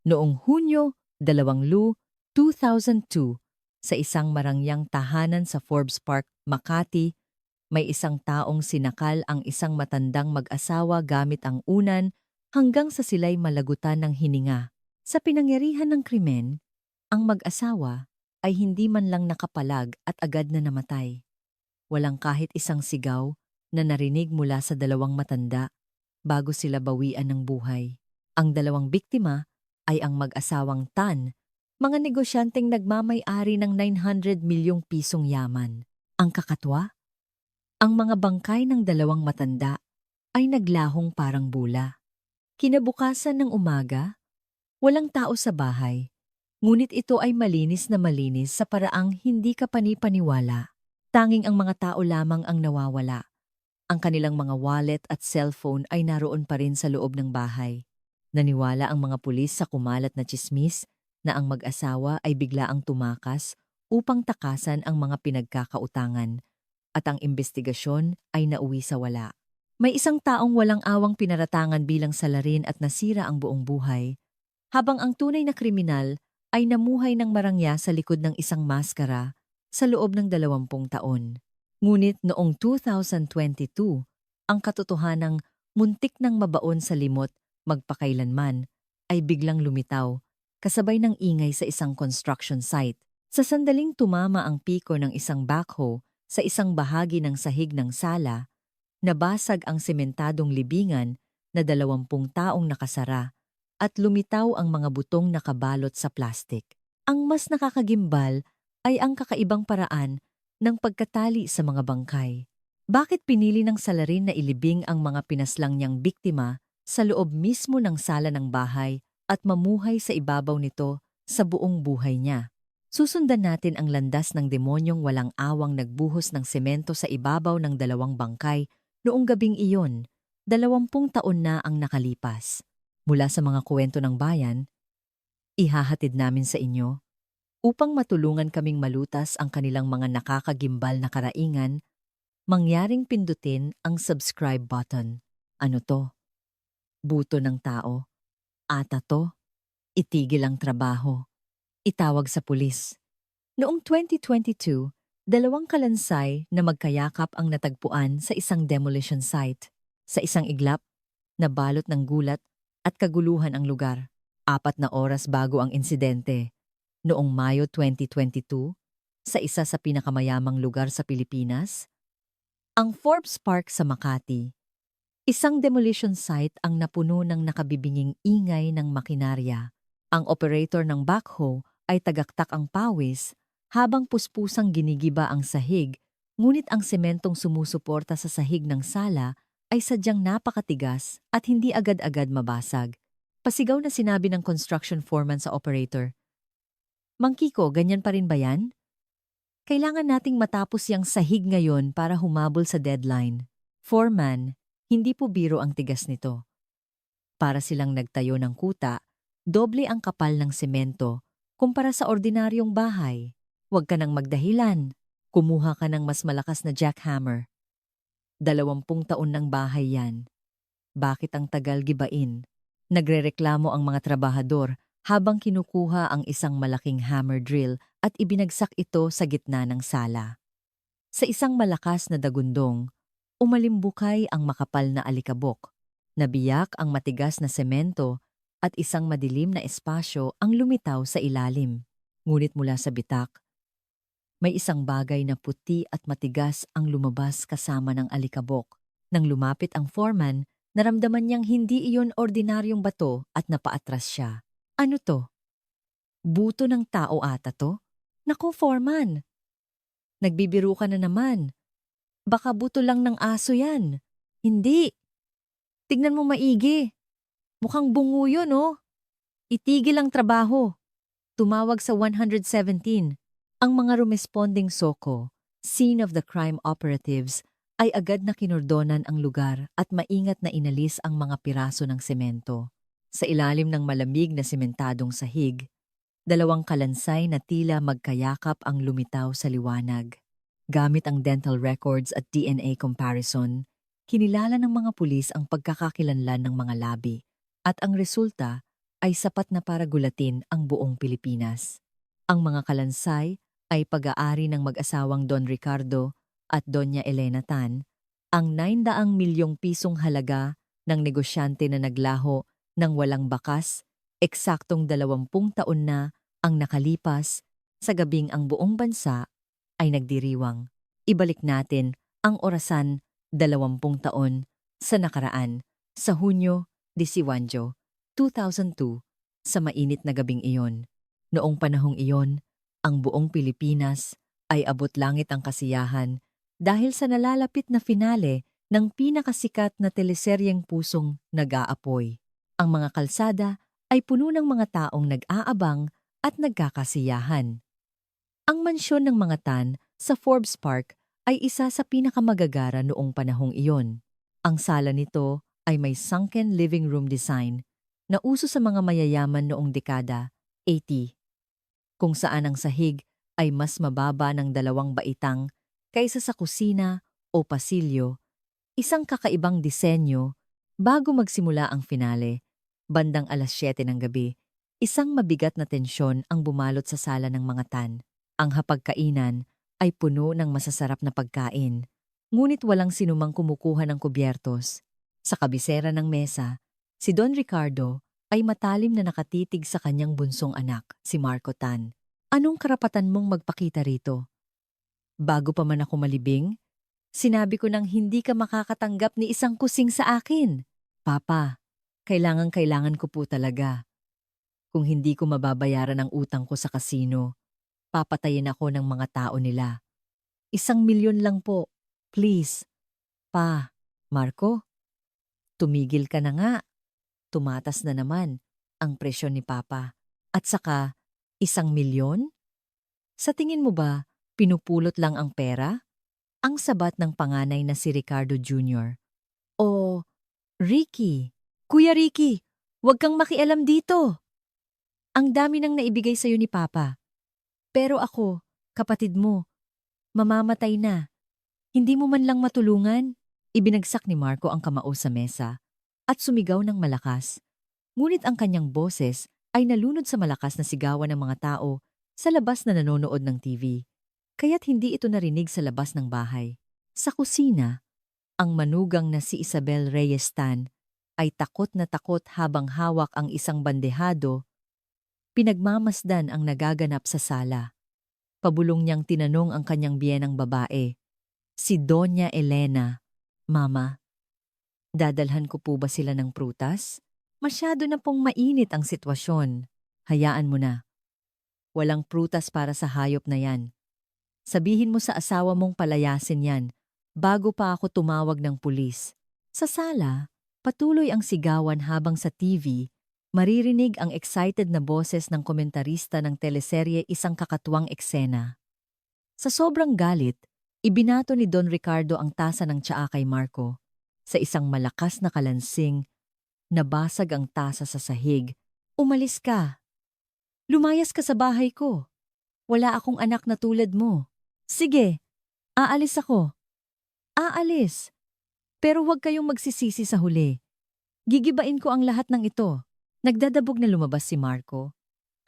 Noong Hunyo 2002, sa isang marangyang tahanan sa Forbes Park, Makati, may isang taong sinakal ang isang matandang mag-asawa gamit ang unan hanggang sa sila'y malagutan ng hininga. Sa pinangyarihan ng krimen, ang mag-asawa ay hindi man lang nakapalag at agad na namatay. Walang kahit isang sigaw na narinig mula sa dalawang matanda bago sila bawian ng buhay. Ang dalawang biktima ay ang mag-asawang Tan, mga negosyanteng nagmamay-ari ng 900 milyong pisong yaman. Ang kakatwa? Ang mga bangkay ng dalawang matanda ay naglahong parang bula. Kinabukasan ng umaga, walang tao sa bahay, ngunit ito ay malinis na malinis sa paraang hindi ka panipaniwala. Tanging ang mga tao lamang ang nawawala. Ang kanilang mga wallet at cellphone ay naroon pa rin sa loob ng bahay. Naniwala ang mga pulis sa kumalat na tsismis na ang mag-asawa ay biglaang tumakas upang takasan ang mga pinagkakautangan at ang investigasyon ay nauwi sa wala. May isang taong walang awang pinaratangan bilang salarin at nasira ang buong buhay, habang ang tunay na kriminal ay namuhay ng marangya sa likod ng isang maskara sa loob ng 20 taon. Ngunit noong 2022, ang katotohanang muntik ng mabaon sa limot magpakailanman ay biglang lumitaw, kasabay ng ingay sa isang construction site. Sa sandaling tumama ang piko ng isang backhoe sa isang bahagi ng sahig ng sala, nabasag ang sementadong libingan na 20 taong nakasara at lumitaw ang mga butong nakabalot sa plastik. Ang mas nakakagimbal ay ang kakaibang paraan ng pagkatali sa mga bangkay. Bakit pinili ng salarin na ilibing ang mga pinaslang niyang biktima sa loob mismo ng sala ng bahay at mamuhay sa ibabaw nito sa buong buhay niya? Susundan natin ang landas ng demonyong walang awang nagbuhos ng semento sa ibabaw ng dalawang bangkay noong gabing iyon. 20 taon na ang nakalipas. Mula sa mga kwento ng bayan, ihahatid namin sa inyo upang matulungan kaming malutas ang kanilang mga nakakagimbal na karaingan. Mangyaring pindutin ang subscribe button. Ano to? Buto ng tao. Ata to? Itigil ang trabaho. Itawag sa pulis. Noong 2022, dalawang kalansay na magkayakap ang natagpuan sa isang demolition site. Sa isang iglap, nabalot ng gulat at kaguluhan ang lugar. 4 na oras bago ang insidente. Noong Mayo 2022, sa isa sa pinakamayamang lugar sa Pilipinas, ang Forbes Park sa Makati. Isang demolition site ang napuno ng nakabibinging ingay ng makinarya. Ang operator ng backhoe ay tagaktak ang pawis habang puspusang ginigiba ang sahig, ngunit ang sementong sumusuporta sa sahig ng sala ay sadyang napakatigas at hindi agad-agad mabasag. Pasigaw na sinabi ng construction foreman sa operator, "Mang Kiko, ganyan pa rin ba yan? Kailangan nating matapos yang sahig ngayon para humabol sa deadline." Foreman, hindi po biro ang tigas nito. Para silang nagtayo ng kuta, doble ang kapal ng semento kumpara sa ordinaryong bahay. Huwag ka nang magdahilan. Kumuha ka ng mas malakas na jackhammer. 20 taon ng bahay yan. Bakit ang tagal gibain? Nagrereklamo ang mga trabahador habang kinukuha ang isang malaking hammer drill at ibinagsak ito sa gitna ng sala. Sa isang malakas na dagundong, umalimbukay ang makapal na alikabok. Nabiyak ang matigas na semento at isang madilim na espasyo ang lumitaw sa ilalim. Ngunit mula sa bitak, may isang bagay na puti at matigas ang lumabas kasama ng alikabok. Nang lumapit ang foreman, naramdaman niyang hindi iyon ordinaryong bato at napaatras siya. Ano to? Buto ng tao ata to? Naku, foreman! Nagbibiro ka na naman. Baka buto lang ng aso yan. Hindi. Tignan mo maigi. Mukhang bungo yun, oh. Itigil ang trabaho. Tumawag sa 117. Ang mga rumesponding SOCO, Scene of the Crime Operatives, ay agad na kinordonan ang lugar at maingat na inalis ang mga piraso ng semento. Sa ilalim ng malamig na sementadong sahig, 2 kalansay na tila magkayakap ang lumitaw sa liwanag. Gamit ang dental records at DNA comparison, kinilala ng mga pulis ang pagkakakilanlan ng mga labi at ang resulta ay sapat na para gulatin ang buong Pilipinas. Ang mga kalansay ay pag-aari ng mag-asawang Don Ricardo at Doña Elena Tan, ang 900 milyong pisong halaga ng negosyante na naglaho ng walang bakas, eksaktong 20 taon na ang nakalipas sa gabing ang buong bansa ay nagdiriwang. Ibalik natin ang orasan 20 taon sa nakaraan sa Hunyo 18, 2002 sa mainit na gabing iyon. Noong panahong iyon, ang buong Pilipinas ay abot langit ang kasiyahan dahil sa nalalapit na finale ng pinakasikat na teleseryeng pusong nag-aapoy. Ang mga kalsada ay puno ng mga taong nag-aabang at nagkakasiyahan. Ang mansyon ng mga Tan sa Forbes Park ay isa sa pinakamagagara noong panahong iyon. Ang sala nito ay may sunken living room design na uso sa mga mayayaman noong dekada 80, kung saan ang sahig ay mas mababa ng 2 baitang kaysa sa kusina o pasilyo, isang kakaibang disenyo. Bago magsimula ang finale, bandang 7:00 ng gabi, isang mabigat na tensyon ang bumalot sa sala ng mga Tan. Ang hapagkainan ay puno ng masasarap na pagkain, ngunit walang sinumang kumukuha ng kubyertos. Sa kabisera ng mesa, si Don Ricardo ay matalim na nakatitig sa kanyang bunsong anak, si Marco Tan. Anong karapatan mong magpakita rito? Bago pa man ako malibing, sinabi ko nang hindi ka makakatanggap ni isang kusing sa akin. Papa, kailangan ko po talaga. Kung hindi ko mababayaran ang utang ko sa kasino, papatayin ako ng mga tao nila. 1 milyon lang po. Please. Pa, Marco, tumigil ka na nga. Tumatas na naman ang presyon ni Papa. At saka, 1 milyon? Sa tingin mo ba, pinupulot lang ang pera? Ang sabat ng panganay na si Ricardo Jr. O, Ricky, Kuya Ricky, huwag kang makialam dito. Ang dami nang naibigay sa'yo ni Papa. Pero ako, kapatid mo, mamamatay na. Hindi mo man lang matulungan? Ibinagsak ni Marco ang kamao sa mesa at sumigaw ng malakas. Ngunit ang kanyang boses ay nalunod sa malakas na sigawan ng mga tao sa labas na nanonood ng TV. Kaya't hindi ito narinig sa labas ng bahay. Sa kusina, ang manugang na si Isabel Reyes Tan ay takot na takot habang hawak ang isang bandehado. Pinagmamasdan ang nagaganap sa sala. Pabulong niyang tinanong ang kanyang biyenang babae, si Doña Elena. Mama, dadalhan ko po ba sila ng prutas? Masyado na pong mainit ang sitwasyon. Hayaan mo na. Walang prutas para sa hayop na yan. Sabihin mo sa asawa mong palayasin yan bago pa ako tumawag ng pulis. Sa sala, patuloy ang sigawan habang sa TV, maririnig ang excited na boses ng komentarista ng teleserye Isang Kakatuwang Eksena. Sa sobrang galit, ibinato ni Don Ricardo ang tasa ng tsaa kay Marco. Sa isang malakas na kalansing, nabasag ang tasa sa sahig. Umalis ka. Lumayas ka sa bahay ko. Wala akong anak na tulad mo. Sige, aalis ako. Aalis. Pero huwag kayong magsisisi sa huli. Gigibain ko ang lahat ng ito. Nagdadabog na lumabas si Marco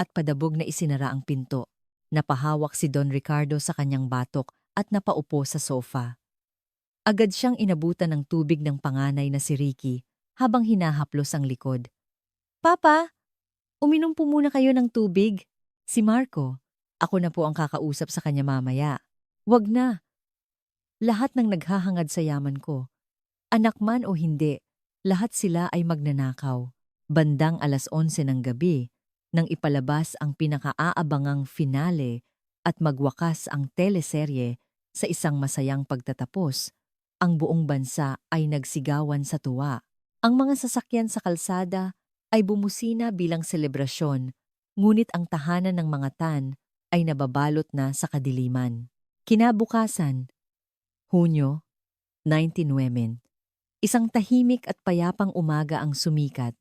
at padabog na isinara ang pinto. Napahawak si Don Ricardo sa kanyang batok at napaupo sa sofa. Agad siyang inabutan ng tubig ng panganay na si Ricky habang hinahaplos ang likod. Papa, uminom po muna kayo ng tubig. Si Marco, ako na po ang kakausap sa kanya mamaya. Wag na. Lahat ng naghahangad sa yaman ko, anak man o hindi, lahat sila ay magnanakaw. Bandang 11:00 ng gabi, nang ipalabas ang pinakaaabangang finale at magwakas ang teleserye sa isang masayang pagtatapos, ang buong bansa ay nagsigawan sa tuwa. Ang mga sasakyan sa kalsada ay bumusina bilang selebrasyon, ngunit ang tahanan ng mga Tan ay nababalot na sa kadiliman. Kinabukasan, Hunyo 19 isang tahimik at payapang umaga ang sumikat.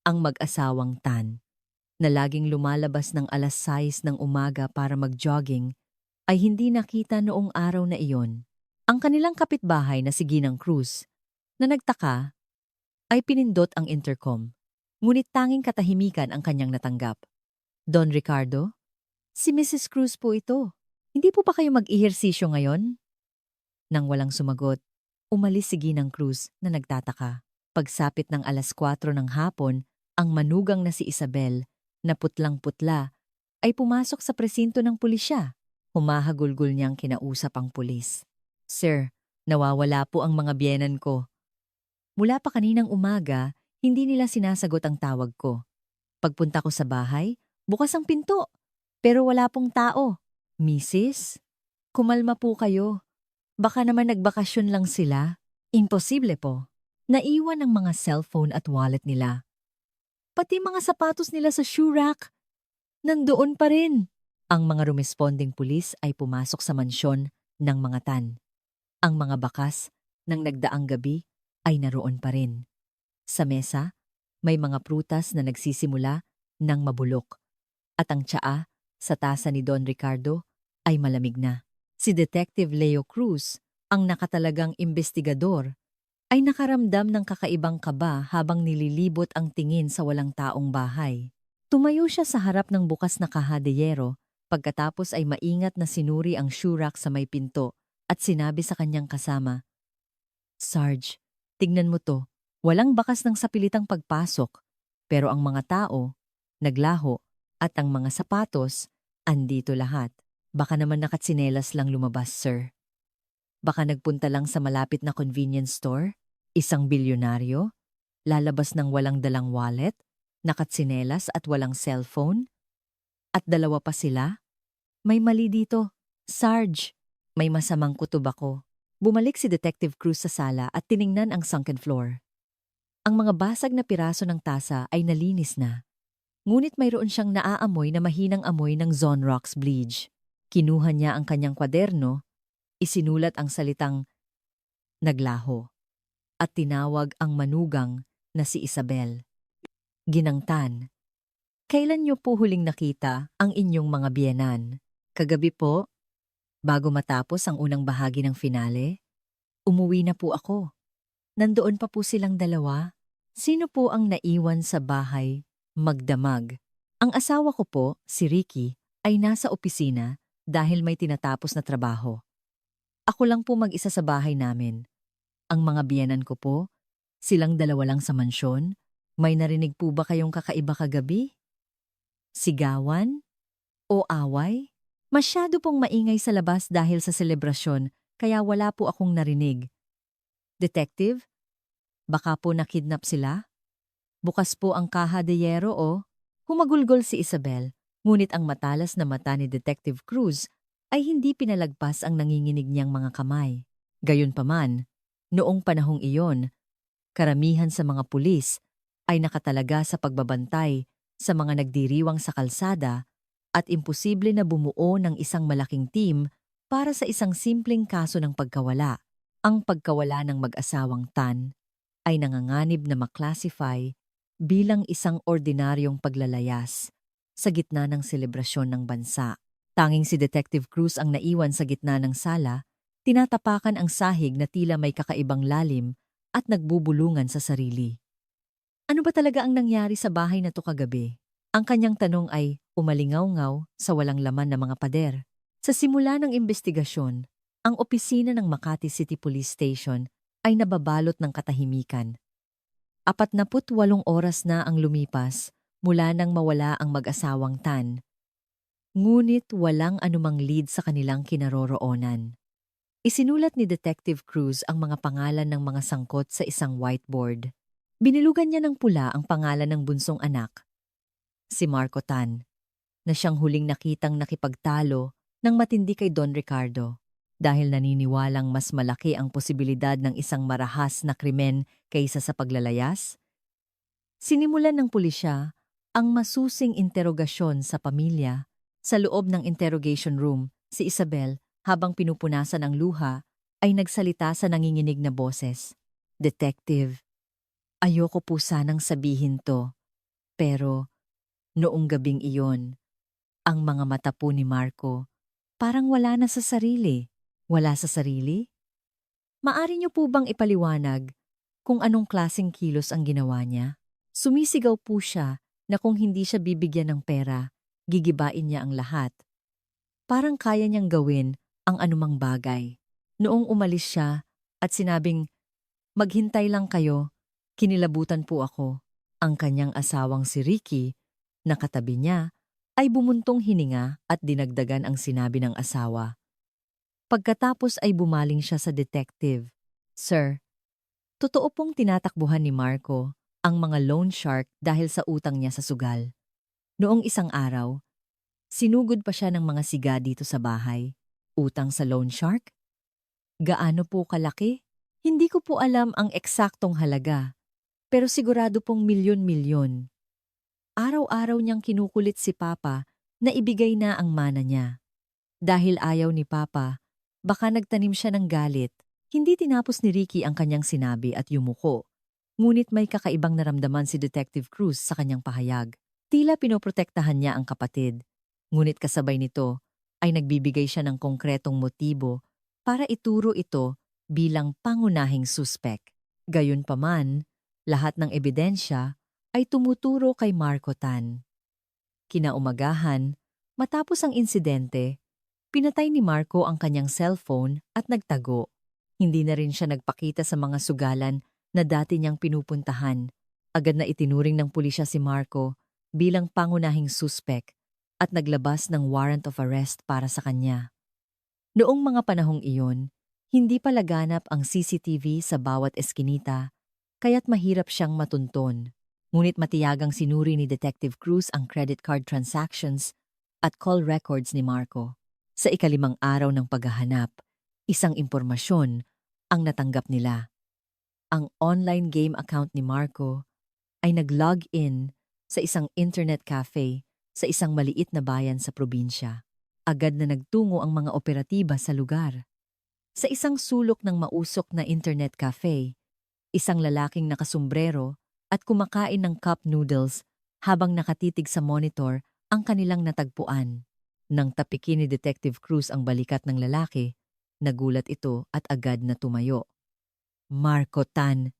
Ang mag-asawang Tan, na laging lumalabas ng 6:00 ng umaga para mag-jogging, ay hindi nakita noong araw na iyon. Ang kanilang kapitbahay na si Ginang Cruz, na nagtaka, ay pinindot ang intercom. Ngunit tanging katahimikan ang kanyang natanggap. Don Ricardo, si Mrs. Cruz po ito. Hindi po ba kayo mag-ehersisyo ngayon? Nang walang sumagot, umalis si Ginang Cruz na nagtataka. Pagsapit ng 4:00 ng hapon, ang manugang na si Isabel, na putlang-putla, ay pumasok sa presinto ng pulisya. Humahagulgol niyang kinausap ang pulis. Sir, nawawala po ang mga biyenan ko. Mula pa kaninang umaga, hindi nila sinasagot ang tawag ko. Pagpunta ko sa bahay, bukas ang pinto, pero wala pong tao. Mrs., kumalma po kayo. Baka naman nagbakasyon lang sila. Imposible po. Naiwan ang mga cellphone at wallet nila. Pati mga sapatos nila sa shoe rack, nandoon pa rin. Ang mga rumesponding pulis ay pumasok sa mansyon ng mga tan. Ang mga bakas ng nagdaang gabi ay naroon pa rin. Sa mesa, may mga prutas na nagsisimula ng mabulok. At ang tsaa sa tasa ni Don Ricardo ay malamig na. Si Detective Leo Cruz, ang nakatalagang investigador, ay nakaramdam ng kakaibang kaba habang nililibot ang tingin sa walang taong bahay. Tumayo siya sa harap ng bukas na kahadeyero, pagkatapos ay maingat na sinuri ang shoe rack sa may pinto at sinabi sa kanyang kasama, Sarge, tignan mo to, walang bakas ng sapilitang pagpasok, pero ang mga tao, naglaho, at ang mga sapatos, andito lahat. Baka naman nakatsinelas lang lumabas, sir. Baka nagpunta lang sa malapit na convenience store, isang bilyonaryo, lalabas ng walang dalang wallet, nakatsinelas at walang cellphone, at dalawa pa sila. May mali dito. Sarge, may masamang kutob ako. Bumalik si Detective Cruz sa sala at tiningnan ang sunken floor. Ang mga basag na piraso ng tasa ay nalinis na. Ngunit mayroon siyang naaamoy na mahinang amoy ng Zonrox bleach. Kinuha niya ang kanyang kwaderno, isinulat ang salitang naglaho, at tinawag ang manugang na si Isabel. Ginangtan, kailan niyo po huling nakita ang inyong mga biyenan? Kagabi po, bago matapos ang unang bahagi ng finale. Umuwi na po ako. Nandoon pa po silang dalawa. Sino po ang naiwan sa bahay? Magdamag. Ang asawa ko po, si Ricky, ay nasa opisina dahil may tinatapos na trabaho. Ako lang po mag-isa sa bahay namin. Ang mga biyenan ko po, silang dalawa lang sa mansyon. May narinig po ba kayong kakaiba kagabi? Sigawan? O away? Masyado pong maingay sa labas dahil sa selebrasyon, kaya wala po akong narinig. Detective? Baka po nakidnap sila? Bukas po ang kaha de yero o? Humagulgol si Isabel, ngunit ang matalas na mata ni Detective Cruz ay hindi pinalagpas ang nanginginig niyang mga kamay. Gayunpaman, noong panahong iyon, karamihan sa mga pulis ay nakatalaga sa pagbabantay sa mga nagdiriwang sa kalsada at imposible na bumuo ng isang malaking team para sa isang simpleng kaso ng pagkawala. Ang pagkawala ng mag-asawang Tan ay nanganganib na maklasify bilang isang ordinaryong paglalayas sa gitna ng selebrasyon ng bansa. Tanging si Detective Cruz ang naiwan sa gitna ng sala, tinatapakan ang sahig na tila may kakaibang lalim at nagbubulungan sa sarili. Ano ba talaga ang nangyari sa bahay na to kagabi? Ang kanyang tanong ay umalingaw-ngaw sa walang laman na mga pader. Sa simula ng investigasyon, ang opisina ng Makati City Police Station ay nababalot ng katahimikan. 48 oras na ang lumipas mula nang mawala ang mag-asawang Tan. Ngunit walang anumang lead sa kanilang kinaroroonan. Isinulat ni Detective Cruz ang mga pangalan ng mga sangkot sa isang whiteboard. Binilugan niya ng pula ang pangalan ng bunsong anak, si Marco Tan, na siyang huling nakitang nakipagtalo ng matindi kay Don Ricardo dahil naniniwalang mas malaki ang posibilidad ng isang marahas na krimen kaysa sa paglalayas. Sinimulan ng pulisya ang masusing interogasyon sa pamilya. Sa loob ng interrogation room, si Isabel, habang pinupunasan ang luha, ay nagsalita sa nanginginig na boses. Detective, ayoko po sanang sabihin to, pero noong gabing iyon, ang mga mata po ni Marco parang wala na sa sarili. Wala sa sarili? Maari niyo po bang ipaliwanag kung anong klaseng kilos ang ginawa niya? Sumisigaw po siya na kung hindi siya bibigyan ng pera, gigibain niya ang lahat. Parang kaya niyang gawin ang anumang bagay. Noong umalis siya at sinabing, "Maghintay lang kayo," kinilabutan po ako. Ang kanyang asawang si Ricky, na katabi niya, ay bumuntong hininga at dinagdagan ang sinabi ng asawa. Pagkatapos ay bumaling siya sa detective. "Sir, totoo pong tinatakbuhan ni Marco ang mga loan shark dahil sa utang niya sa sugal. Noong isang araw, sinugod pa siya ng mga siga dito sa bahay. Utang sa loan shark? Gaano po kalaki? Hindi ko po alam ang eksaktong halaga, pero sigurado pong milyon-milyon. Araw-araw niyang kinukulit si Papa na ibigay na ang mana niya. Dahil ayaw ni Papa, baka nagtanim siya ng galit. Hindi tinapos ni Ricky ang kanyang sinabi at yumuko. Ngunit may kakaibang naramdaman si Detective Cruz sa kanyang pahayag. Tila pinoprotektahan niya ang kapatid. Ngunit kasabay nito ay nagbibigay siya ng konkretong motibo para ituro ito bilang pangunahing suspek. Gayunpaman, lahat ng ebidensya ay tumuturo kay Marco Tan. Kinaumagahan, matapos ang insidente, pinatay ni Marco ang kanyang cellphone at nagtago. Hindi na rin siya nagpakita sa mga sugalan na dati niyang pinupuntahan. Agad na itinuring ng pulisya si Marco bilang pangunahing suspek at naglabas ng warrant of arrest para sa kanya. Noong mga panahong iyon, hindi pa laganap ang CCTV sa bawat eskinita, kaya't mahirap siyang matunton. Ngunit matiyagang sinuri ni Detective Cruz ang credit card transactions at call records ni Marco. Sa ikalimang araw ng paghahanap, isang impormasyon ang natanggap nila. Ang online game account ni Marco ay nag-log in sa isang internet cafe sa isang maliit na bayan sa probinsya. Agad na nagtungo ang mga operatiba sa lugar. Sa isang sulok ng mausok na internet cafe, isang lalaking nakasumbrero at kumakain ng cup noodles habang nakatitig sa monitor ang kanilang natagpuan. Nang tapikin ni Detective Cruz ang balikat ng lalaki, nagulat ito at agad na tumayo. "Marco Tan,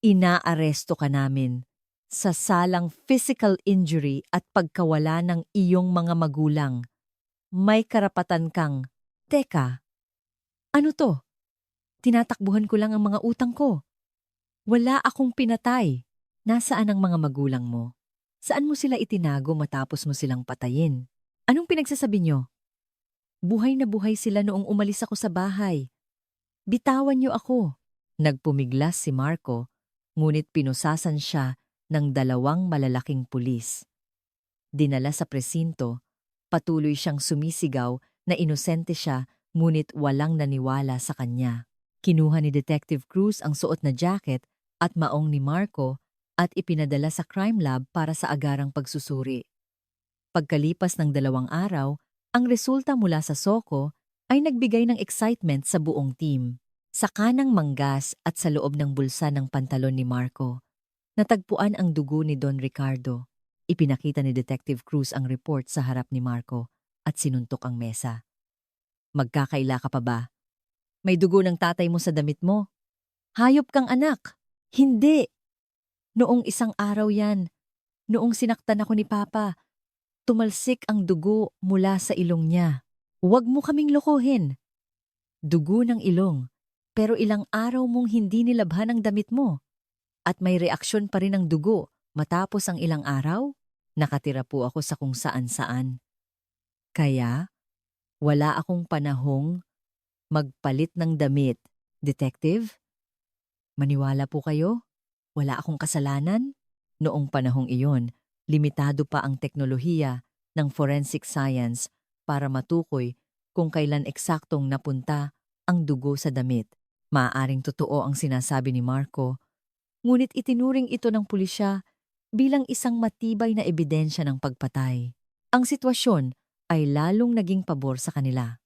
inaaresto ka namin sa salang physical injury at pagkawala ng iyong mga magulang. May karapatan kang..." "Teka, ano to? Tinatakbuhan ko lang ang mga utang ko. Wala akong pinatay." "Nasaan ang mga magulang mo? Saan mo sila itinago matapos mo silang patayin? Anong pinagsasabi niyo? Buhay na buhay sila noong umalis ako sa bahay. Bitawan niyo ako." Nagpumiglas si Marco, ngunit pinusasan siya ng dalawang malalaking pulis. Dinala sa presinto, patuloy siyang sumisigaw na inosente siya ngunit walang naniwala sa kanya. Kinuha ni Detective Cruz ang suot na jacket at maong ni Marco at ipinadala sa crime lab para sa agarang pagsusuri. Pagkalipas ng 2 araw, ang resulta mula sa SOCO ay nagbigay ng excitement sa buong team. Sa kanang manggas at sa loob ng bulsa ng pantalon ni Marco, natagpuan ang dugo ni Don Ricardo. Ipinakita ni Detective Cruz ang report sa harap ni Marco at sinuntok ang mesa. "Magkakaila ka pa ba? May dugo ng tatay mo sa damit mo. Hayop kang anak." "Hindi. Noong isang araw yan. Noong sinaktan ako ni Papa, tumalsik ang dugo mula sa ilong niya." "Huwag mo kaming lokohin. Dugo ng ilong, pero ilang araw mong hindi nilabhan ang damit mo. At may reaksyon pa rin ang dugo matapos ang ilang araw? Nakatira po ako sa kung saan-saan. Kaya, wala akong panahong magpalit ng damit. Detective, maniwala po kayo? Wala akong kasalanan?" Noong panahong iyon, limitado pa ang teknolohiya ng forensic science para matukoy kung kailan eksaktong napunta ang dugo sa damit. Maaaring totoo ang sinasabi ni Marco, ngunit itinuring ito ng pulisya bilang isang matibay na ebidensya ng pagpatay. Ang sitwasyon ay lalong naging pabor sa kanila.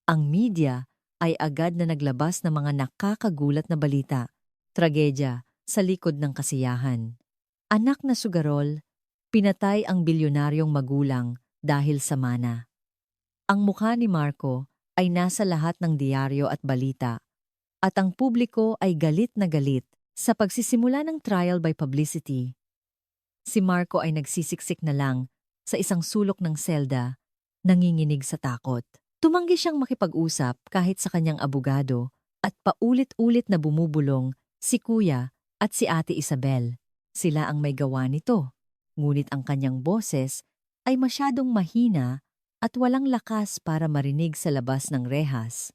Ang media ay agad na naglabas ng mga nakakagulat na balita, tragedya sa likod ng kasiyahan. Anak na sugarol, pinatay ang bilyonaryong magulang dahil sa mana. Ang mukha ni Marco ay nasa lahat ng diaryo at balita, at ang publiko ay galit na galit. Sa pagsisimula ng trial by publicity, Si Marco ay nagsisiksik na lang sa isang sulok ng selda, nanginginig sa takot. Tumanggi siyang makipag-usap kahit sa kanyang abogado at paulit-ulit na bumubulong si Kuya at si Ate Isabel. Sila ang may gawa nito, ngunit ang kanyang boses ay masyadong mahina at walang lakas para marinig sa labas ng rehas.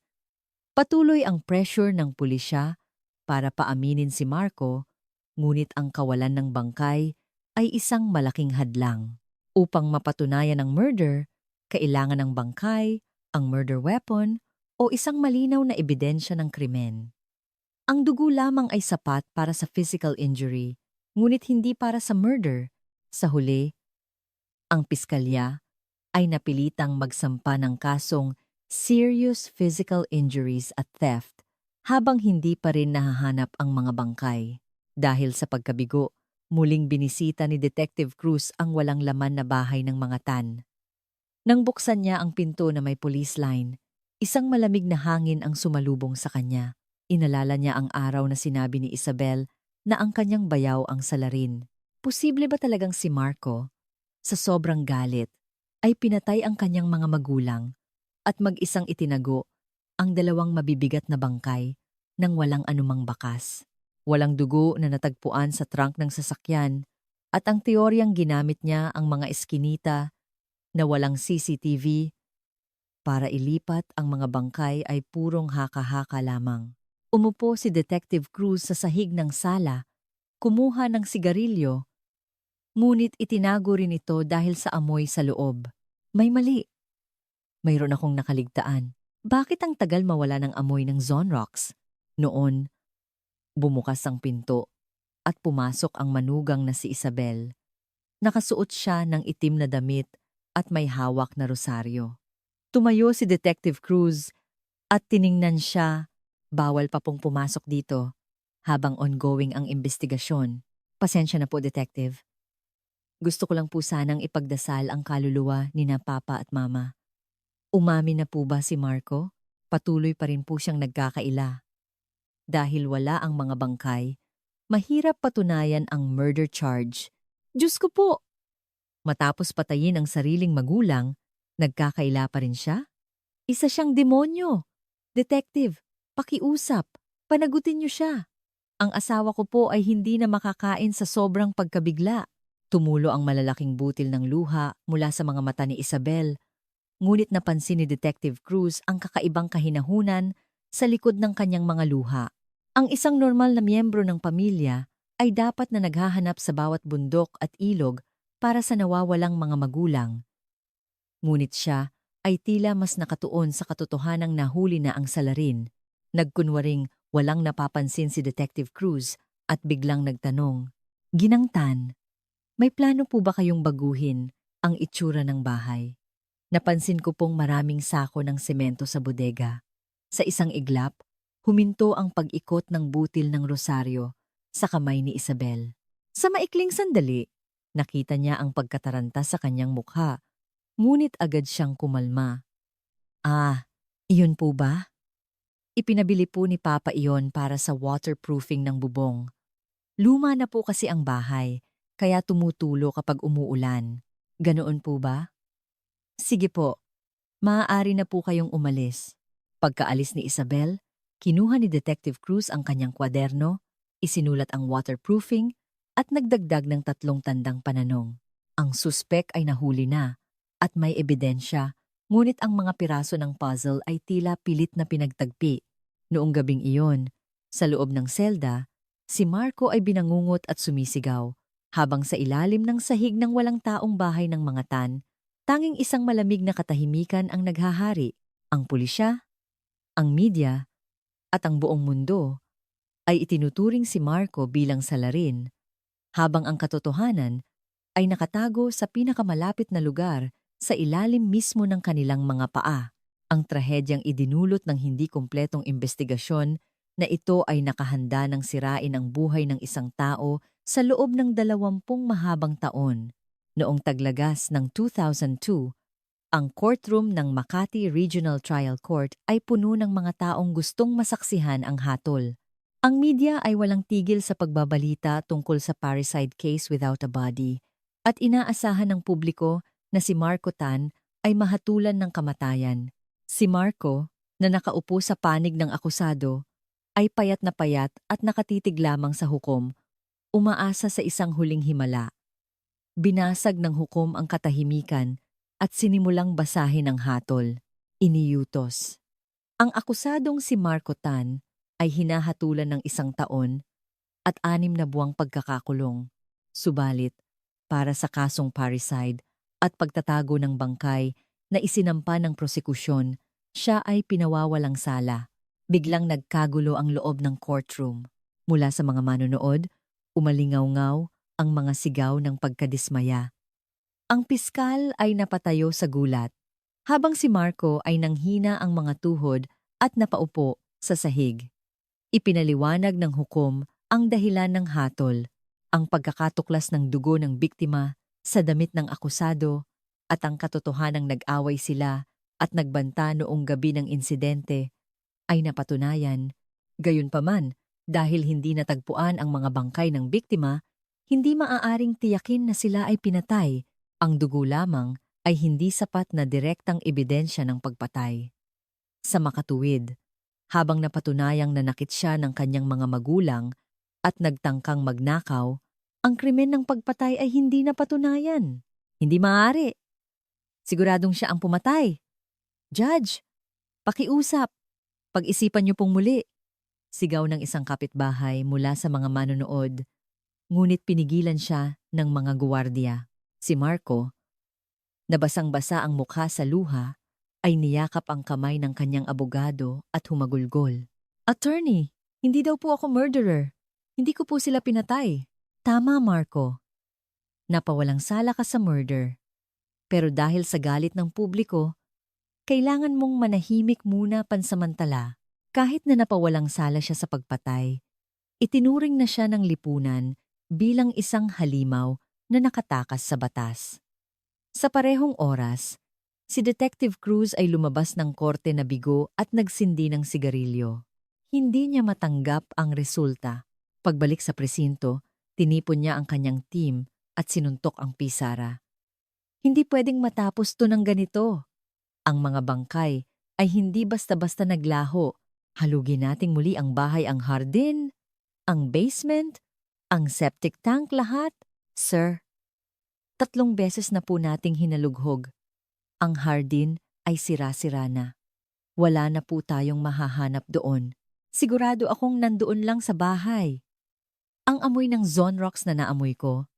Patuloy ang pressure ng pulisya para paaminin si Marco, ngunit ang kawalan ng bangkay ay isang malaking hadlang. Upang mapatunayan ang murder, kailangan ng bangkay, ang murder weapon, o isang malinaw na ebidensya ng krimen. Ang dugo lamang ay sapat para sa physical injury, ngunit hindi para sa murder. Sa huli, ang piskalya ay napilitang magsampa ng kasong serious physical injuries at theft habang hindi pa rin nahahanap ang mga bangkay. Dahil sa pagkabigo, muling binisita ni Detective Cruz ang walang laman na bahay ng mga tan. Nang buksan niya ang pinto na may police line, isang malamig na hangin ang sumalubong sa kanya. Inalala niya ang araw na sinabi ni Isabel na ang kanyang bayaw ang salarin. Posible ba talagang si Marco, sa sobrang galit, ay pinatay ang kanyang mga magulang at mag-isang itinago ang dalawang mabibigat na bangkay nang walang anumang bakas? Walang dugo na natagpuan sa trunk ng sasakyan at ang teoryang ginamit niya ang mga eskinita na walang CCTV para ilipat ang mga bangkay ay purong haka-haka lamang. Umupo si Detective Cruz sa sahig ng sala, kumuha ng sigarilyo, ngunit itinago rin ito dahil sa amoy sa loob. May mali. Mayroon akong nakaligtaan. Bakit ang tagal mawala ng amoy ng Zonrox? Noon, bumukas ang pinto at pumasok ang manugang na si Isabel. Nakasuot siya ng itim na damit at may hawak na rosaryo. Tumayo si Detective Cruz at tiningnan siya. Bawal pa pong pumasok dito habang ongoing ang investigasyon. Pasensya na po, Detective. Gusto ko lang po sanang ipagdasal ang kaluluwa ni na Papa at Mama. Umami na po ba si Marco? Patuloy pa rin po siyang nagkakaila. Dahil wala ang mga bangkay, mahirap patunayan ang murder charge. Diyos ko po! Matapos patayin ang sariling magulang, nagkakaila pa rin siya? Isa siyang demonyo. Detective, pakiusap, panagutin niyo siya. Ang asawa ko po ay hindi na makakain sa sobrang pagkabigla. Tumulo ang malalaking butil ng luha mula sa mga mata ni Isabel. Ngunit napansin ni Detective Cruz ang kakaibang kahinahunan sa likod ng kanyang mga luha. Ang isang normal na miyembro ng pamilya ay dapat na naghahanap sa bawat bundok at ilog para sa nawawalang mga magulang. Ngunit siya ay tila mas nakatuon sa katotohanang nahuli na ang salarin. Nagkunwaring walang napapansin si Detective Cruz at biglang nagtanong, "Ginangtan, may plano po ba kayong baguhin ang itsura ng bahay? Napansin ko pong maraming sako ng semento sa bodega." Sa isang iglap, huminto ang pag-ikot ng butil ng rosaryo sa kamay ni Isabel. Sa maikling sandali, nakita niya ang pagkataranta sa kanyang mukha, ngunit agad siyang kumalma. "Ah, iyon po ba? Ipinabili po ni Papa iyon para sa waterproofing ng bubong. Luma na po kasi ang bahay, kaya tumutulo kapag umuulan. Ganoon po ba? Sige po, maaari na po kayong umalis." Pagkaalis ni Isabel, kinuha ni Detective Cruz ang kanyang kwaderno, isinulat ang waterproofing at nagdagdag ng 3 tandang pananong. Ang suspek ay nahuli na at may ebidensya, ngunit ang mga piraso ng puzzle ay tila pilit na pinagtagpi. Noong gabing iyon, sa loob ng selda, si Marco ay binangungot at sumisigaw, habang sa ilalim ng sahig ng walang taong bahay ng mga tan, tanging isang malamig na katahimikan ang naghahari. Ang pulisya, ang media, at ang buong mundo ay itinuturing si Marco bilang salarin, habang ang katotohanan ay nakatago sa pinakamalapit na lugar sa ilalim mismo ng kanilang mga paa. Ang trahedyang idinulot ng hindi kumpletong investigasyon na ito ay nakahanda ng sirain ang buhay ng isang tao sa loob ng 20 mahabang taon. Noong taglagas ng 2002, ang courtroom ng Makati Regional Trial Court ay puno ng mga taong gustong masaksihan ang hatol. Ang media ay walang tigil sa pagbabalita tungkol sa parricide case without a body at inaasahan ng publiko na si Marco Tan ay mahatulan ng kamatayan. Si Marco, na nakaupo sa panig ng akusado, ay payat at nakatitig lamang sa hukom, umaasa sa isang huling himala. Binasag ng hukom ang katahimikan at sinimulang basahin ang hatol. Iniyutos. Ang akusadong si Marco Tan ay hinahatulan ng 1 taon at 6 na buwang pagkakakulong. Subalit, para sa kasong parricide at pagtatago ng bangkay na isinampa ng prosekusyon, siya ay pinawawalang sala. Biglang nagkagulo ang loob ng courtroom. Mula sa mga manonood, umalingaw-ngaw ang mga sigaw ng pagkadismaya. Ang piskal ay napatayo sa gulat, habang si Marco ay nanghina ang mga tuhod at napaupo sa sahig. Ipinaliwanag ng hukom ang dahilan ng hatol, ang pagkakatuklas ng dugo ng biktima sa damit ng akusado at ang katotohanang nag-away sila at nagbanta noong gabi ng insidente ay napatunayan. Gayunpaman, dahil hindi natagpuan ang mga bangkay ng biktima, hindi maaaring tiyakin na sila ay pinatay. Ang dugo lamang ay hindi sapat na direktang ebidensya ng pagpatay. Sa makatuwid, habang napatunayang nanakit siya ng kanyang mga magulang at nagtangkang magnakaw, ang krimen ng pagpatay ay hindi napatunayan. Hindi maaari. Siguradong siya ang pumatay. Judge, pakiusap. Pag-isipan niyo pong muli. Sigaw ng isang kapitbahay mula sa mga manonood, ngunit pinigilan siya ng mga guwardiya. Si Marco, na basang-basa ang mukha sa luha, ay niyakap ang kamay ng kanyang abogado at humagulgol. Attorney, hindi daw po ako murderer. Hindi ko po sila pinatay. Tama, Marco. Napawalang sala ka sa murder. Pero dahil sa galit ng publiko, kailangan mong manahimik muna pansamantala. Kahit na napawalang sala siya sa pagpatay, itinuring na siya ng lipunan bilang isang halimaw na nakatakas sa batas. Sa parehong oras, si Detective Cruz ay lumabas ng korte na bigo at nagsindi ng sigarilyo. Hindi niya matanggap ang resulta. Pagbalik sa presinto, tinipon niya ang kanyang team at sinuntok ang pisara. Hindi pwedeng matapos to ng ganito. Ang mga bangkay ay hindi basta-basta naglaho. Halugin nating muli ang bahay, ang hardin, ang basement, ang septic tank, lahat. Sir, 3 beses na po nating hinalughog. Ang hardin ay sira-sira na. Wala na po tayong mahahanap doon. Sigurado akong nandoon lang sa bahay. Ang amoy ng Zonrox na naamoy ko,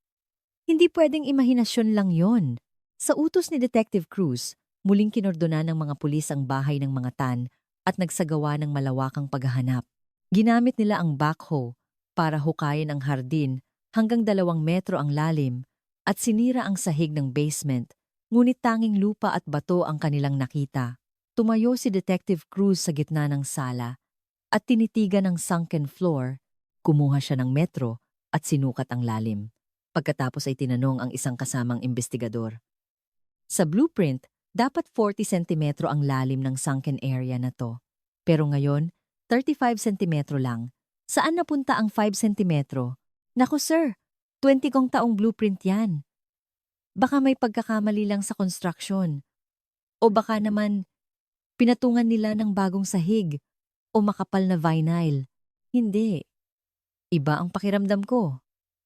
hindi pwedeng imahinasyon lang yon. Sa utos ni Detective Cruz, muling kinordona ng mga pulis ang bahay ng mga Tan at nagsagawa ng malawakang paghahanap. Ginamit nila ang backhoe para hukayin ang hardin hanggang 2 metro ang lalim at sinira ang sahig ng basement, ngunit tanging lupa at bato ang kanilang nakita. Tumayo si Detective Cruz sa gitna ng sala at tinitigan ang sunken floor, kumuha siya ng metro at sinukat ang lalim. Pagkatapos ay tinanong ang isang kasamang investigador. Sa blueprint, dapat 40 sentimetro ang lalim ng sunken area na to. Pero ngayon, 35 sentimetro lang. Saan napunta ang 5 sentimetro? Naku sir, 20 kong taong blueprint yan. Baka may pagkakamali lang sa construction. O baka naman, pinatungan nila ng bagong sahig o makapal na vinyl. Hindi. Iba ang pakiramdam ko.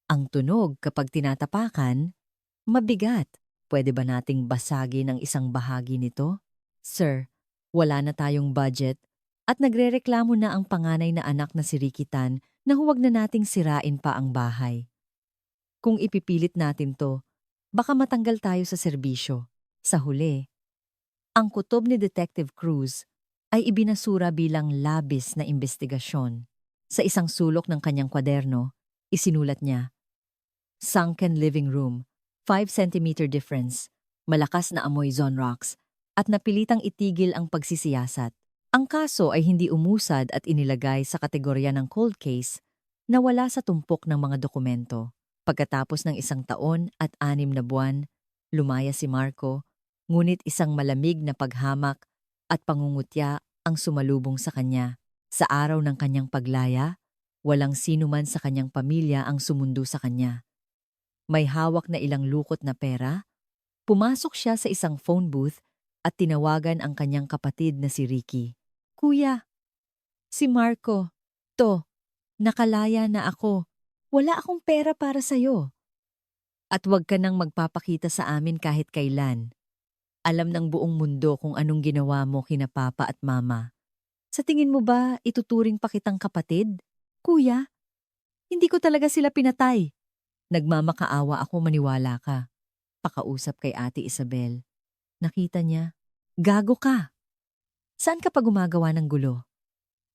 Ang tunog kapag tinatapakan, mabigat. Pwede ba nating basagin ang isang bahagi nito? Sir, wala na tayong budget at nagrereklamo na ang panganay na anak na si Ricky Tan na huwag na nating sirain pa ang bahay. Kung ipipilit natin to, baka matanggal tayo sa serbisyo. Sa huli, ang kutob ni Detective Cruz ay ibinasura bilang labis na investigasyon. Sa isang sulok ng kanyang kwaderno, isinulat niya, Sunken living room, 5 centimeter difference, malakas na amoy Zonrox, at napilitang itigil ang pagsisiyasat. Ang kaso ay hindi umusad at inilagay sa kategorya ng cold case na wala sa tumpok ng mga dokumento. Pagkatapos ng 1 taon at 6 na buwan, lumaya si Marco, ngunit isang malamig na paghamak at pangungutya ang sumalubong sa kanya. Sa araw ng kanyang paglaya, Walang sino man sa kanyang pamilya ang sumundo sa kanya. May hawak na ilang lukot na pera. Pumasok siya sa isang phone booth at tinawagan ang kanyang kapatid na si Ricky. Kuya, si Marco. To, nakalaya na ako. Wala akong pera para sa'yo. At huwag ka nang magpapakita sa amin kahit kailan. Alam ng buong mundo kung anong ginawa mo kina Papa at Mama. Sa tingin mo ba ituturing pa kitang kapatid? Kuya, hindi ko talaga sila pinatay. Nagmamakaawa ako maniwala ka. Pakausap kay Ate Isabel. Nakita niya, gago ka. Saan ka pa gumagawa ng gulo?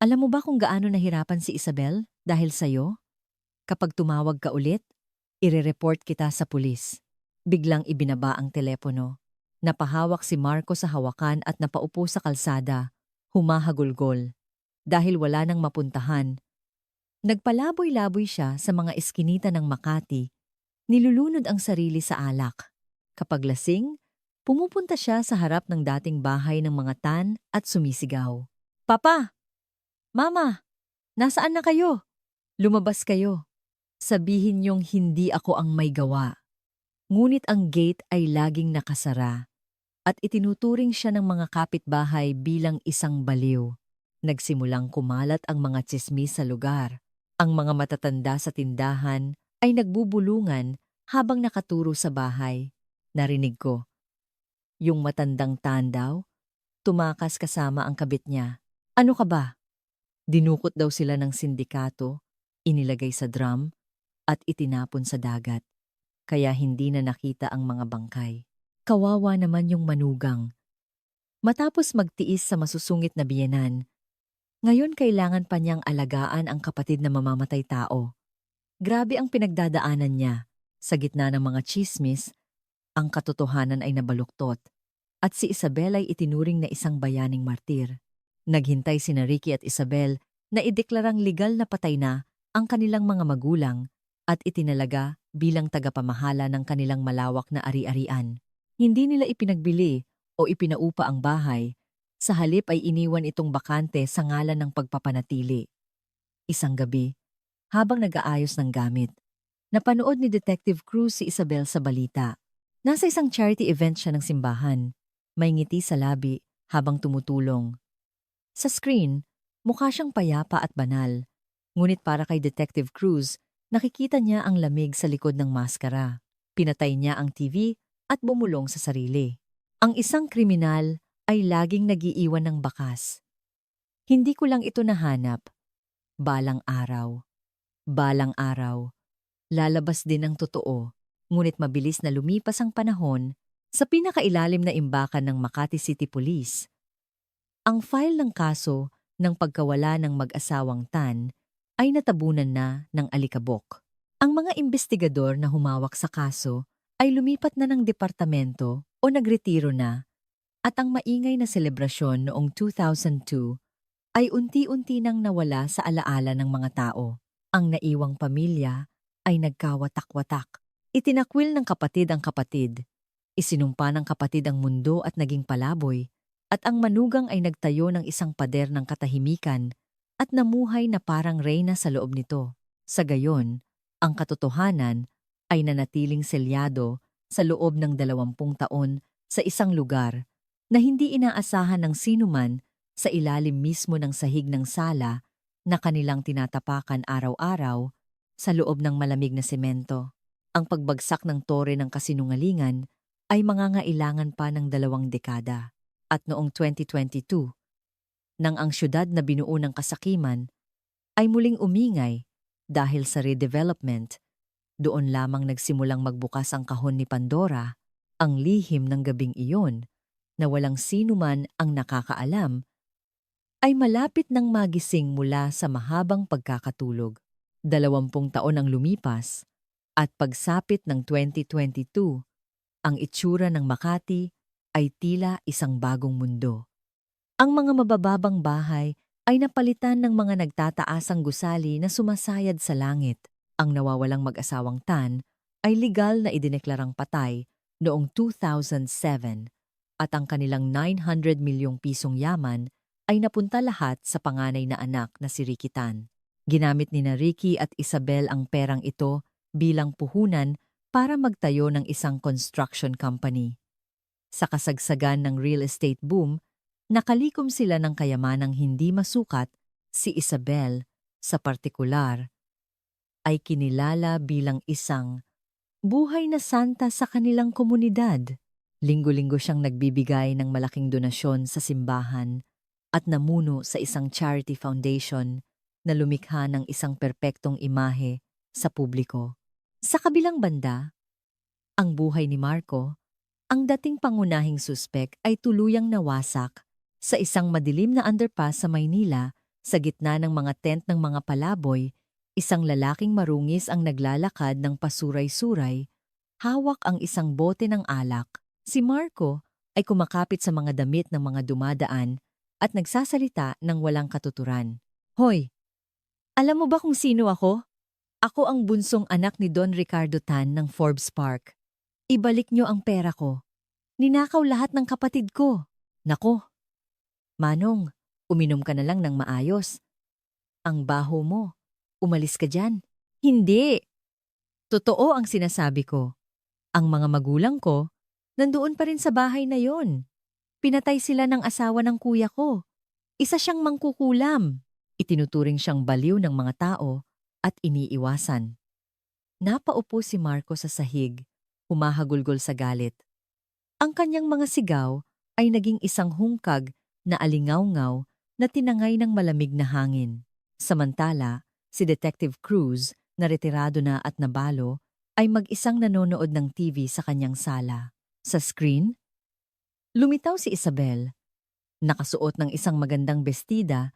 Alam mo ba kung gaano nahirapan si Isabel dahil sa'yo? Kapag tumawag ka ulit, ire-report kita sa pulis. Biglang ibinaba ang telepono. Napahawak si Marco sa hawakan at napaupo sa kalsada, humahagulgol. Dahil wala nang mapuntahan. Nagpalaboy-laboy siya sa mga eskinita ng Makati, nilulunod ang sarili sa alak. Kapag lasing, pumupunta siya sa harap ng dating bahay ng mga tan at sumisigaw. Papa! Mama! Nasaan na kayo? Lumabas kayo. Sabihin niyong hindi ako ang may gawa. Ngunit ang gate ay laging nakasara at itinuturing siya ng mga kapitbahay bilang isang baliw. Nagsimulang kumalat ang mga tsismis sa lugar. Ang mga matatanda sa tindahan ay nagbubulungan habang nakaturo sa bahay. Narinig ko. Yung matandang tandaw, tumakas kasama ang kabit niya. Ano ka ba? Dinukot daw sila ng sindikato, inilagay sa drum, at itinapon sa dagat. Kaya hindi na nakita ang mga bangkay. Kawawa naman yung manugang. Matapos magtiis sa masusungit na biyenan, ngayon kailangan pa niyang alagaan ang kapatid na mamamatay tao. Grabe ang pinagdadaanan niya. Sa gitna ng mga tsismis, ang katotohanan ay nabaluktot. At si Isabel ay itinuring na isang bayaning martir. Naghintay sina Ricky at Isabel na ideklarang legal na patay na ang kanilang mga magulang at itinalaga bilang tagapamahala ng kanilang malawak na ari-arian. Hindi nila ipinagbili o ipinaupa ang bahay, sa halip ay iniwan itong bakante sa ngalan ng pagpapanatili. Isang gabi, habang nag-aayos ng gamit, napanood ni Detective Cruz si Isabel sa balita. Nasa isang charity event siya ng simbahan. May ngiti sa labi habang tumutulong. Sa screen, mukha siyang payapa at banal. Ngunit para kay Detective Cruz, nakikita niya ang lamig sa likod ng maskara. Pinatay niya ang TV at bumulong sa sarili. Ang isang kriminal ay laging nagiiwan ng bakas. Hindi ko lang ito nahanap. Balang araw. Balang araw. Lalabas din ang totoo. Ngunit mabilis na lumipas ang panahon sa pinakailalim na imbakan ng Makati City Police. Ang file ng kaso ng pagkawala ng mag-asawang Tan ay natabunan na ng alikabok. Ang mga investigador na humawak sa kaso ay lumipat na ng departamento o nagretiro na at ang maingay na selebrasyon noong 2002 ay unti-unti nang nawala sa alaala ng mga tao. Ang naiwang pamilya ay nagkawatak-watak. Itinakwil ng kapatid ang kapatid. Isinumpa ng kapatid ang mundo at naging palaboy. At ang manugang ay nagtayo ng isang pader ng katahimikan at namuhay na parang reyna sa loob nito. Sa gayon, ang katotohanan ay nanatiling selyado sa loob ng 20 taon sa isang lugar na hindi inaasahan ng sinuman sa ilalim mismo ng sahig ng sala na kanilang tinatapakan araw-araw sa loob ng malamig na semento. Ang pagbagsak ng tore ng kasinungalingan ay mangangailangan pa ng 2 dekada. At noong 2022, nang ang syudad na binuo ng kasakiman ay muling umingay dahil sa redevelopment, doon lamang nagsimulang magbukas ang kahon ni Pandora, ang lihim ng gabing iyon na walang sino man ang nakakaalam, ay malapit nang magising mula sa mahabang pagkakatulog. 20 taon ang lumipas at pagsapit ng 2022, ang itsura ng Makati ay tila isang bagong mundo. Ang mga mabababang bahay ay napalitan ng mga nagtataasang gusali na sumasayad sa langit. Ang nawawalang mag-asawang Tan ay legal na idineklarang patay noong 2007 at ang kanilang 900 milyong pisong yaman ay napunta lahat sa panganay na anak na si Ricky Tan. Ginamit ni na Ricky at Isabel ang perang ito bilang puhunan para magtayo ng isang construction company. Sa kasagsagan ng real estate boom, nakalikom sila ng kayamanang hindi masukat. Si Isabel, sa partikular, ay kinilala bilang isang buhay na santa sa kanilang komunidad. Linggo-linggo siyang nagbibigay ng malaking donasyon sa simbahan at namuno sa isang charity foundation na lumikha ng isang perpektong imahe sa publiko. Sa kabilang banda, ang buhay ni Marco, ang dating pangunahing suspek ay tuluyang nawasak sa isang madilim na underpass sa Maynila sa gitna ng mga tent ng mga palaboy. Isang lalaking marungis ang naglalakad ng pasuray-suray, hawak ang isang bote ng alak. Si Marco ay kumakapit sa mga damit ng mga dumadaan at nagsasalita ng walang katuturan. Hoy, alam mo ba kung sino ako? Ako ang bunsong anak ni Don Ricardo Tan ng Forbes Park. Ibalik niyo ang pera ko. Ninakaw lahat ng kapatid ko. Nako, Manong, uminom ka na lang ng maayos. Ang baho mo. Umalis ka dyan. Hindi. Totoo ang sinasabi ko. Ang mga magulang ko, nandoon pa rin sa bahay na yon. Pinatay sila ng asawa ng kuya ko. Isa siyang mangkukulam. Itinuturing siyang baliw ng mga tao at iniiwasan. Napaupo si Marco sa sahig, humahagulgol sa galit. Ang kanyang mga sigaw ay naging isang hungkag na alingaw-ngaw na tinangay ng malamig na hangin. Samantala, si Detective Cruz, na retirado na at nabalo, ay mag-isang nanonood ng TV sa kanyang sala. Sa screen, lumitaw si Isabel, nakasuot ng isang magandang bestida,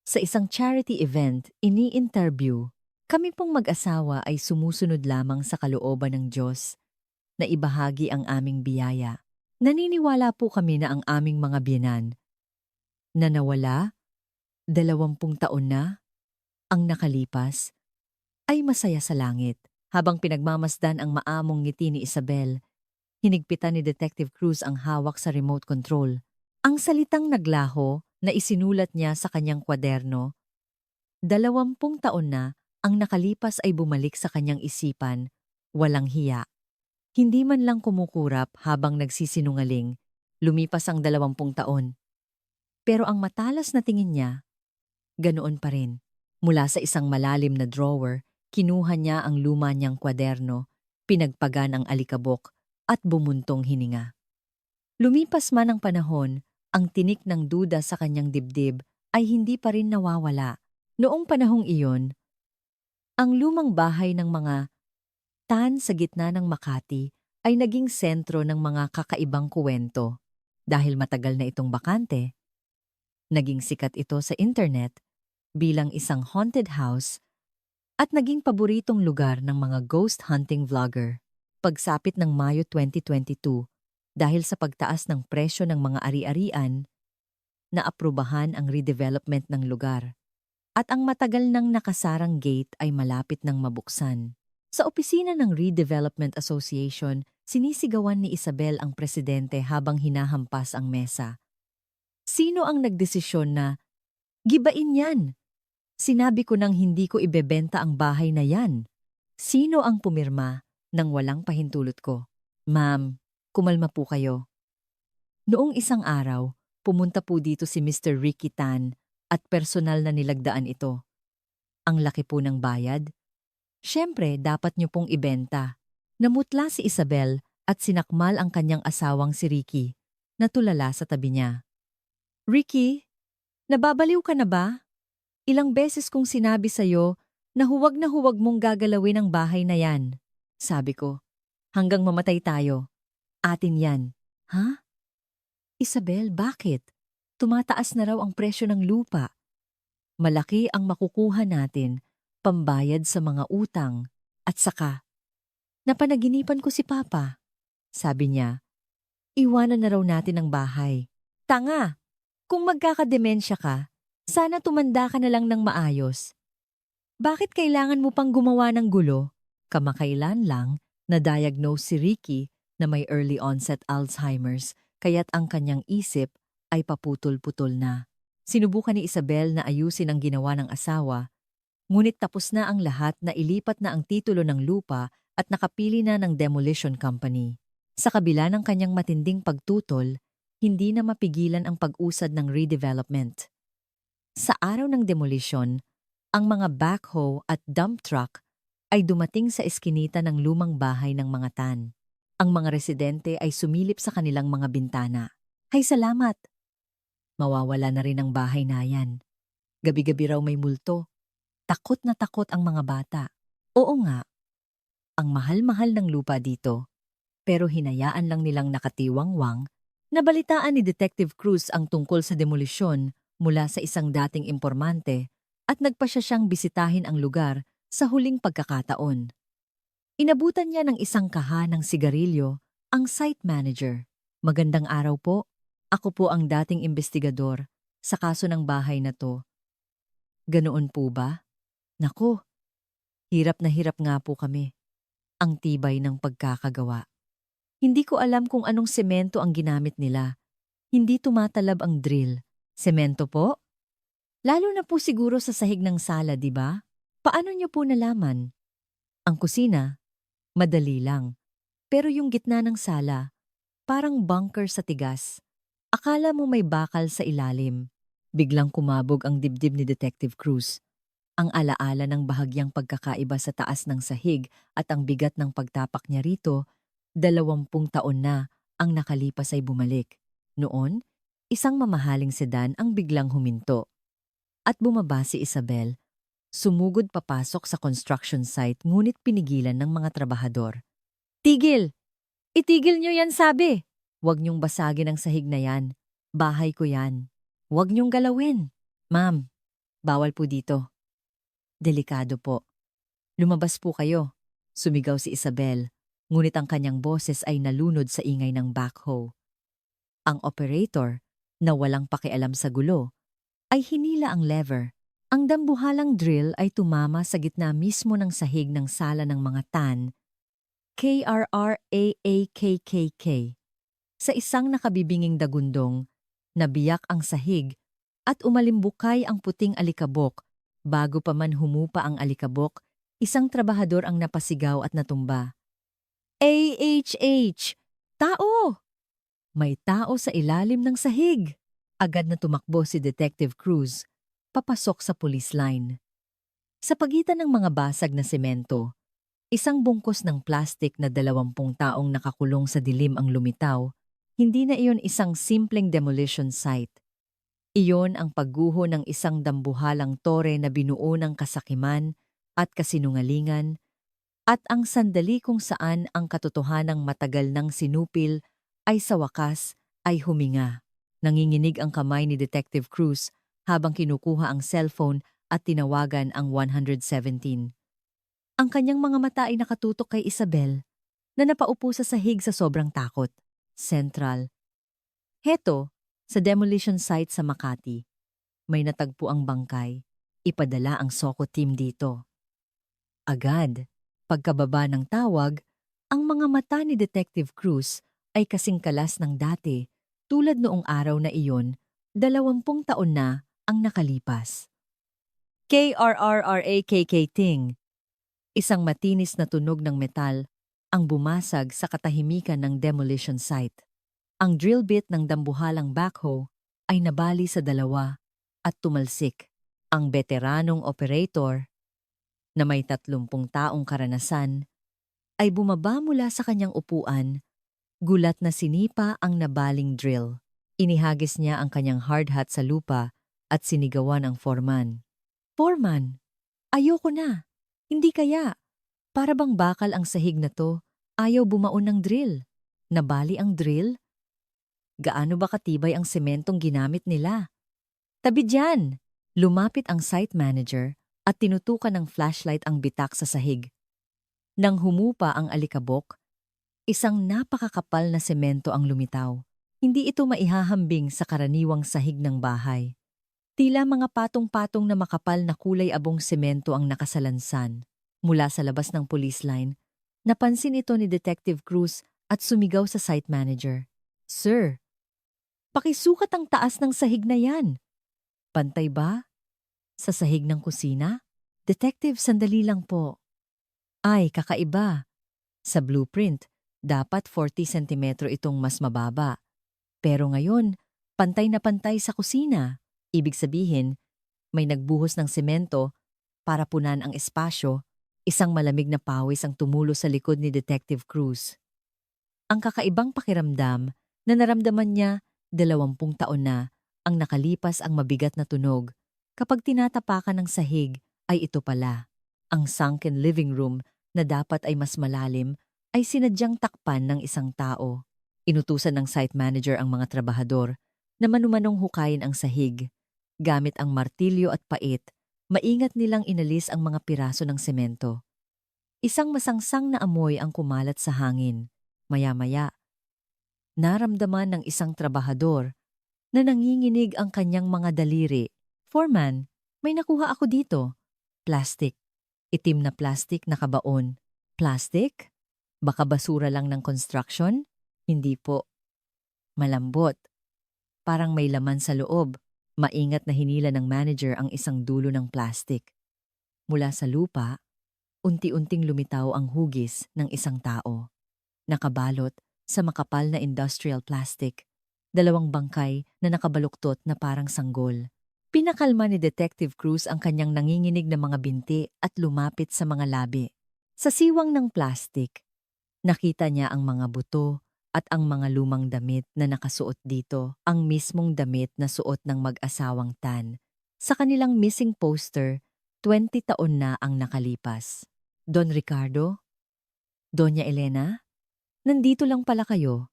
sa isang charity event, ini-interview. Kami pong mag-asawa ay sumusunod lamang sa kalooban ng Diyos na ibahagi ang aming biyaya. Naniniwala po kami na ang aming mga biyenan na nawala, 20 taon na, ang nakalipas, ay masaya sa langit. Habang pinagmamasdan ang maamong ngiti ni Isabel, hinigpitan ni Detective Cruz ang hawak sa remote control. Ang salitang naglaho na isinulat niya sa kanyang kwaderno, 20 taon na, ang nakalipas ay bumalik sa kanyang isipan, walang hiya. Hindi man lang kumukurap habang nagsisinungaling, lumipas ang 20 taon. Pero ang matalas na tingin niya, ganoon pa rin. Mula sa isang malalim na drawer, kinuha niya ang luma niyang kwaderno, pinagpagan ang alikabok, at bumuntong hininga. Lumipas man ang panahon, ang tinik ng duda sa kanyang dibdib ay hindi pa rin nawawala. Noong panahong iyon, ang lumang bahay ng mga Tan sa gitna ng Makati ay naging sentro ng mga kakaibang kuwento. Dahil matagal na itong bakante, naging sikat ito sa internet bilang isang haunted house at naging paboritong lugar ng mga ghost hunting vlogger. Pagsapit ng Mayo 2022, dahil sa pagtaas ng presyo ng mga ari-arian, naaprubahan ang redevelopment ng lugar at ang matagal nang nakasarang gate ay malapit ng mabuksan. Sa opisina ng Redevelopment Association, sinisigawan ni Isabel ang presidente habang hinahampas ang mesa. Sino ang nagdesisyon na, gibain yan? Sinabi ko nang hindi ko ibebenta ang bahay na yan. Sino ang pumirma nang walang pahintulot ko? Ma'am, kumalma po kayo. Noong isang araw, pumunta po dito si Mr. Ricky Tan at personal na nilagdaan ito. Ang laki po ng bayad. Siyempre, dapat niyo pong ibenta. Namutla si Isabel at sinakmal ang kanyang asawang si Ricky, na tulala sa tabi niya. Ricky, nababaliw ka na ba? Ilang beses kong sinabi sa'yo na huwag mong gagalawin ang bahay na yan. Sabi ko, hanggang mamatay tayo. Atin yan. Ha? Isabel, bakit? Tumataas na raw ang presyo ng lupa. Malaki ang makukuha natin, pambayad sa mga utang, at saka, napanaginipan ko si Papa. Sabi niya, iwanan na raw natin ang bahay. Tanga! Kung magkakademensya ka, sana tumanda ka na lang ng maayos. Bakit kailangan mo pang gumawa ng gulo? Kamakailan lang, na-diagnose si Ricky na may early onset Alzheimer's, kaya't ang kanyang isip ay paputol-putol na. Sinubukan ni Isabel na ayusin ang ginawa ng asawa, Ngunit tapos na ang lahat, na ilipat na ang titulo ng lupa at nakapili na ng demolition company. Sa kabila ng kanyang matinding pagtutol, hindi na mapigilan ang pag-usad ng redevelopment. Sa araw ng demolition, ang mga backhoe at dump truck ay dumating sa eskinita ng lumang bahay ng mga tan. Ang mga residente ay sumilip sa kanilang mga bintana. Hay salamat! Mawawala na rin ang bahay na yan. Gabi-gabi raw may multo. Takot na takot ang mga bata. Oo nga, ang mahal-mahal ng lupa dito, pero hinayaan lang nilang nakatiwangwang. Nabalitaan ni Detective Cruz ang tungkol sa demolisyon mula sa isang dating impormante at nagpa siya siyang bisitahin ang lugar sa huling pagkakataon. Inabutan niya ng isang kaha ng sigarilyo ang site manager. Magandang araw po. Ako po ang dating investigador sa kaso ng bahay na to. Ganoon po ba? Nako, hirap na hirap nga po kami. Ang tibay ng pagkakagawa. Hindi ko alam kung anong semento ang ginamit nila. Hindi tumatalab ang drill. Semento po? Lalo na po siguro sa sahig ng sala, di ba? Paano niyo po nalaman? Ang kusina, madali lang. Pero yung gitna ng sala, parang bunker sa tigas. Akala mo may bakal sa ilalim. Biglang kumabog ang dibdib ni Detective Cruz. Ang alaala ng bahagyang pagkakaiba sa taas ng sahig at ang bigat ng pagtapak niya rito, 20 taon na ang nakalipas ay bumalik. Noon, isang mamahaling sedan ang biglang huminto. At bumaba si Isabel. Sumugod papasok sa construction site, ngunit pinigilan ng mga trabahador. Tigil! Itigil niyo yan, sabi! Huwag niyong basagin ang sahig na yan. Bahay ko yan. Huwag niyong galawin. Ma'am, bawal po dito. Delikado po. Lumabas po kayo. Sumigaw si Isabel, ngunit ang kanyang boses ay nalunod sa ingay ng backhoe. Ang operator, na walang pakialam sa gulo, ay hinila ang lever. Ang dambuhalang drill ay tumama sa gitna mismo ng sahig ng sala ng mga tan, KRRAAKKK. Sa isang nakabibinging dagundong, nabiyak ang sahig at umalimbukay ang puting alikabok. Bago pa man humupa ang alikabok, isang trabahador ang napasigaw at natumba. AHH! Tao! May tao sa ilalim ng sahig! Agad na tumakbo si Detective Cruz, papasok sa police line. Sa pagitan ng mga basag na semento, isang bungkos ng plastik na 20 taong nakakulong sa dilim ang lumitaw. Hindi na iyon isang simpleng demolition site. Iyon ang pagguho ng isang dambuhalang tore na binuo ng kasakiman at kasinungalingan, at ang sandali kung saan ang katotohanang matagal ng sinupil ay sa wakas ay huminga. Nanginginig ang kamay ni Detective Cruz habang kinukuha ang cellphone at tinawagan ang 117. Ang kanyang mga mata ay nakatutok kay Isabel na napaupo sa sahig sa sobrang takot. Central. Heto, sa demolition site sa Makati, may natagpo ang bangkay. Ipadala ang SOCO team dito. Agad, pagkababa ng tawag, ang mga mata ni Detective Cruz ay kasing kalas ng dati, tulad noong araw na iyon, 20 taon na ang nakalipas. KRRRAKK-ting. Isang matinis na tunog ng metal ang bumasag sa katahimikan ng demolition site. Ang drill bit ng dambuhalang backhoe ay nabali sa dalawa at tumalsik. Ang veteranong operator, na may 30 taong karanasan, ay bumaba mula sa kanyang upuan, gulat na sinipa ang nabaling drill. Inihagis niya ang kanyang hard hat sa lupa at sinigawan ang foreman. Foreman, ayoko na. Hindi kaya. Para bang bakal ang sahig na to, ayaw bumaon ng drill. Nabali ang drill? Gaano ba katibay ang sementong ginamit nila? Tabi dyan! Lumapit ang site manager at tinutukan ng flashlight ang bitak sa sahig. Nang humupa ang alikabok, isang napakakapal na semento ang lumitaw. Hindi ito maihahambing sa karaniwang sahig ng bahay. Tila mga patong-patong na makapal na kulay abong semento ang nakasalansan. Mula sa labas ng police line, napansin ito ni Detective Cruz at sumigaw sa site manager. Sir, pakisukat ang taas ng sahig na yan. Pantay ba? Sa sahig ng kusina? Detective, sandali lang po. Ay, kakaiba. Sa blueprint, dapat 40 sentimetro itong mas mababa. Pero ngayon, pantay na pantay sa kusina. Ibig sabihin, may nagbuhos ng semento para punan ang espasyo. Isang malamig na pawis ang tumulo sa likod ni Detective Cruz. Ang kakaibang pakiramdam na naramdaman niya 20 taon na ang nakalipas ang mabigat na tunog. Kapag tinatapakan ng sahig, ay ito pala. Ang sunken living room na dapat ay mas malalim ay sinadyang takpan ng isang tao. Inutusan ng site manager ang mga trabahador na manumanong hukayin ang sahig. Gamit ang martilyo at pait, maingat nilang inalis ang mga piraso ng semento. Isang masangsang na amoy ang kumalat sa hangin. Maya-maya, naramdaman ng isang trabahador na nanginginig ang kanyang mga daliri. Foreman, may nakuha ako dito. Plastic. Itim na plastic na kabaon. Plastic? Baka basura lang ng construction? Hindi po. Malambot. Parang may laman sa loob. Maingat na hinila ng manager ang isang dulo ng plastic. Mula sa lupa, unti-unting lumitaw ang hugis ng isang tao. Nakabalot sa makapal na industrial plastic. 2 bangkay na nakabaluktot na parang sanggol. Pinakalma ni Detective Cruz ang kanyang nanginginig na mga binti at lumapit sa mga labi. Sa siwang ng plastic, nakita niya ang mga buto at ang mga lumang damit na nakasuot dito, ang mismong damit na suot ng mag-asawang Tan. Sa kanilang missing poster, 20 taon na ang nakalipas. Don Ricardo? Doña Elena? Nandito lang pala kayo.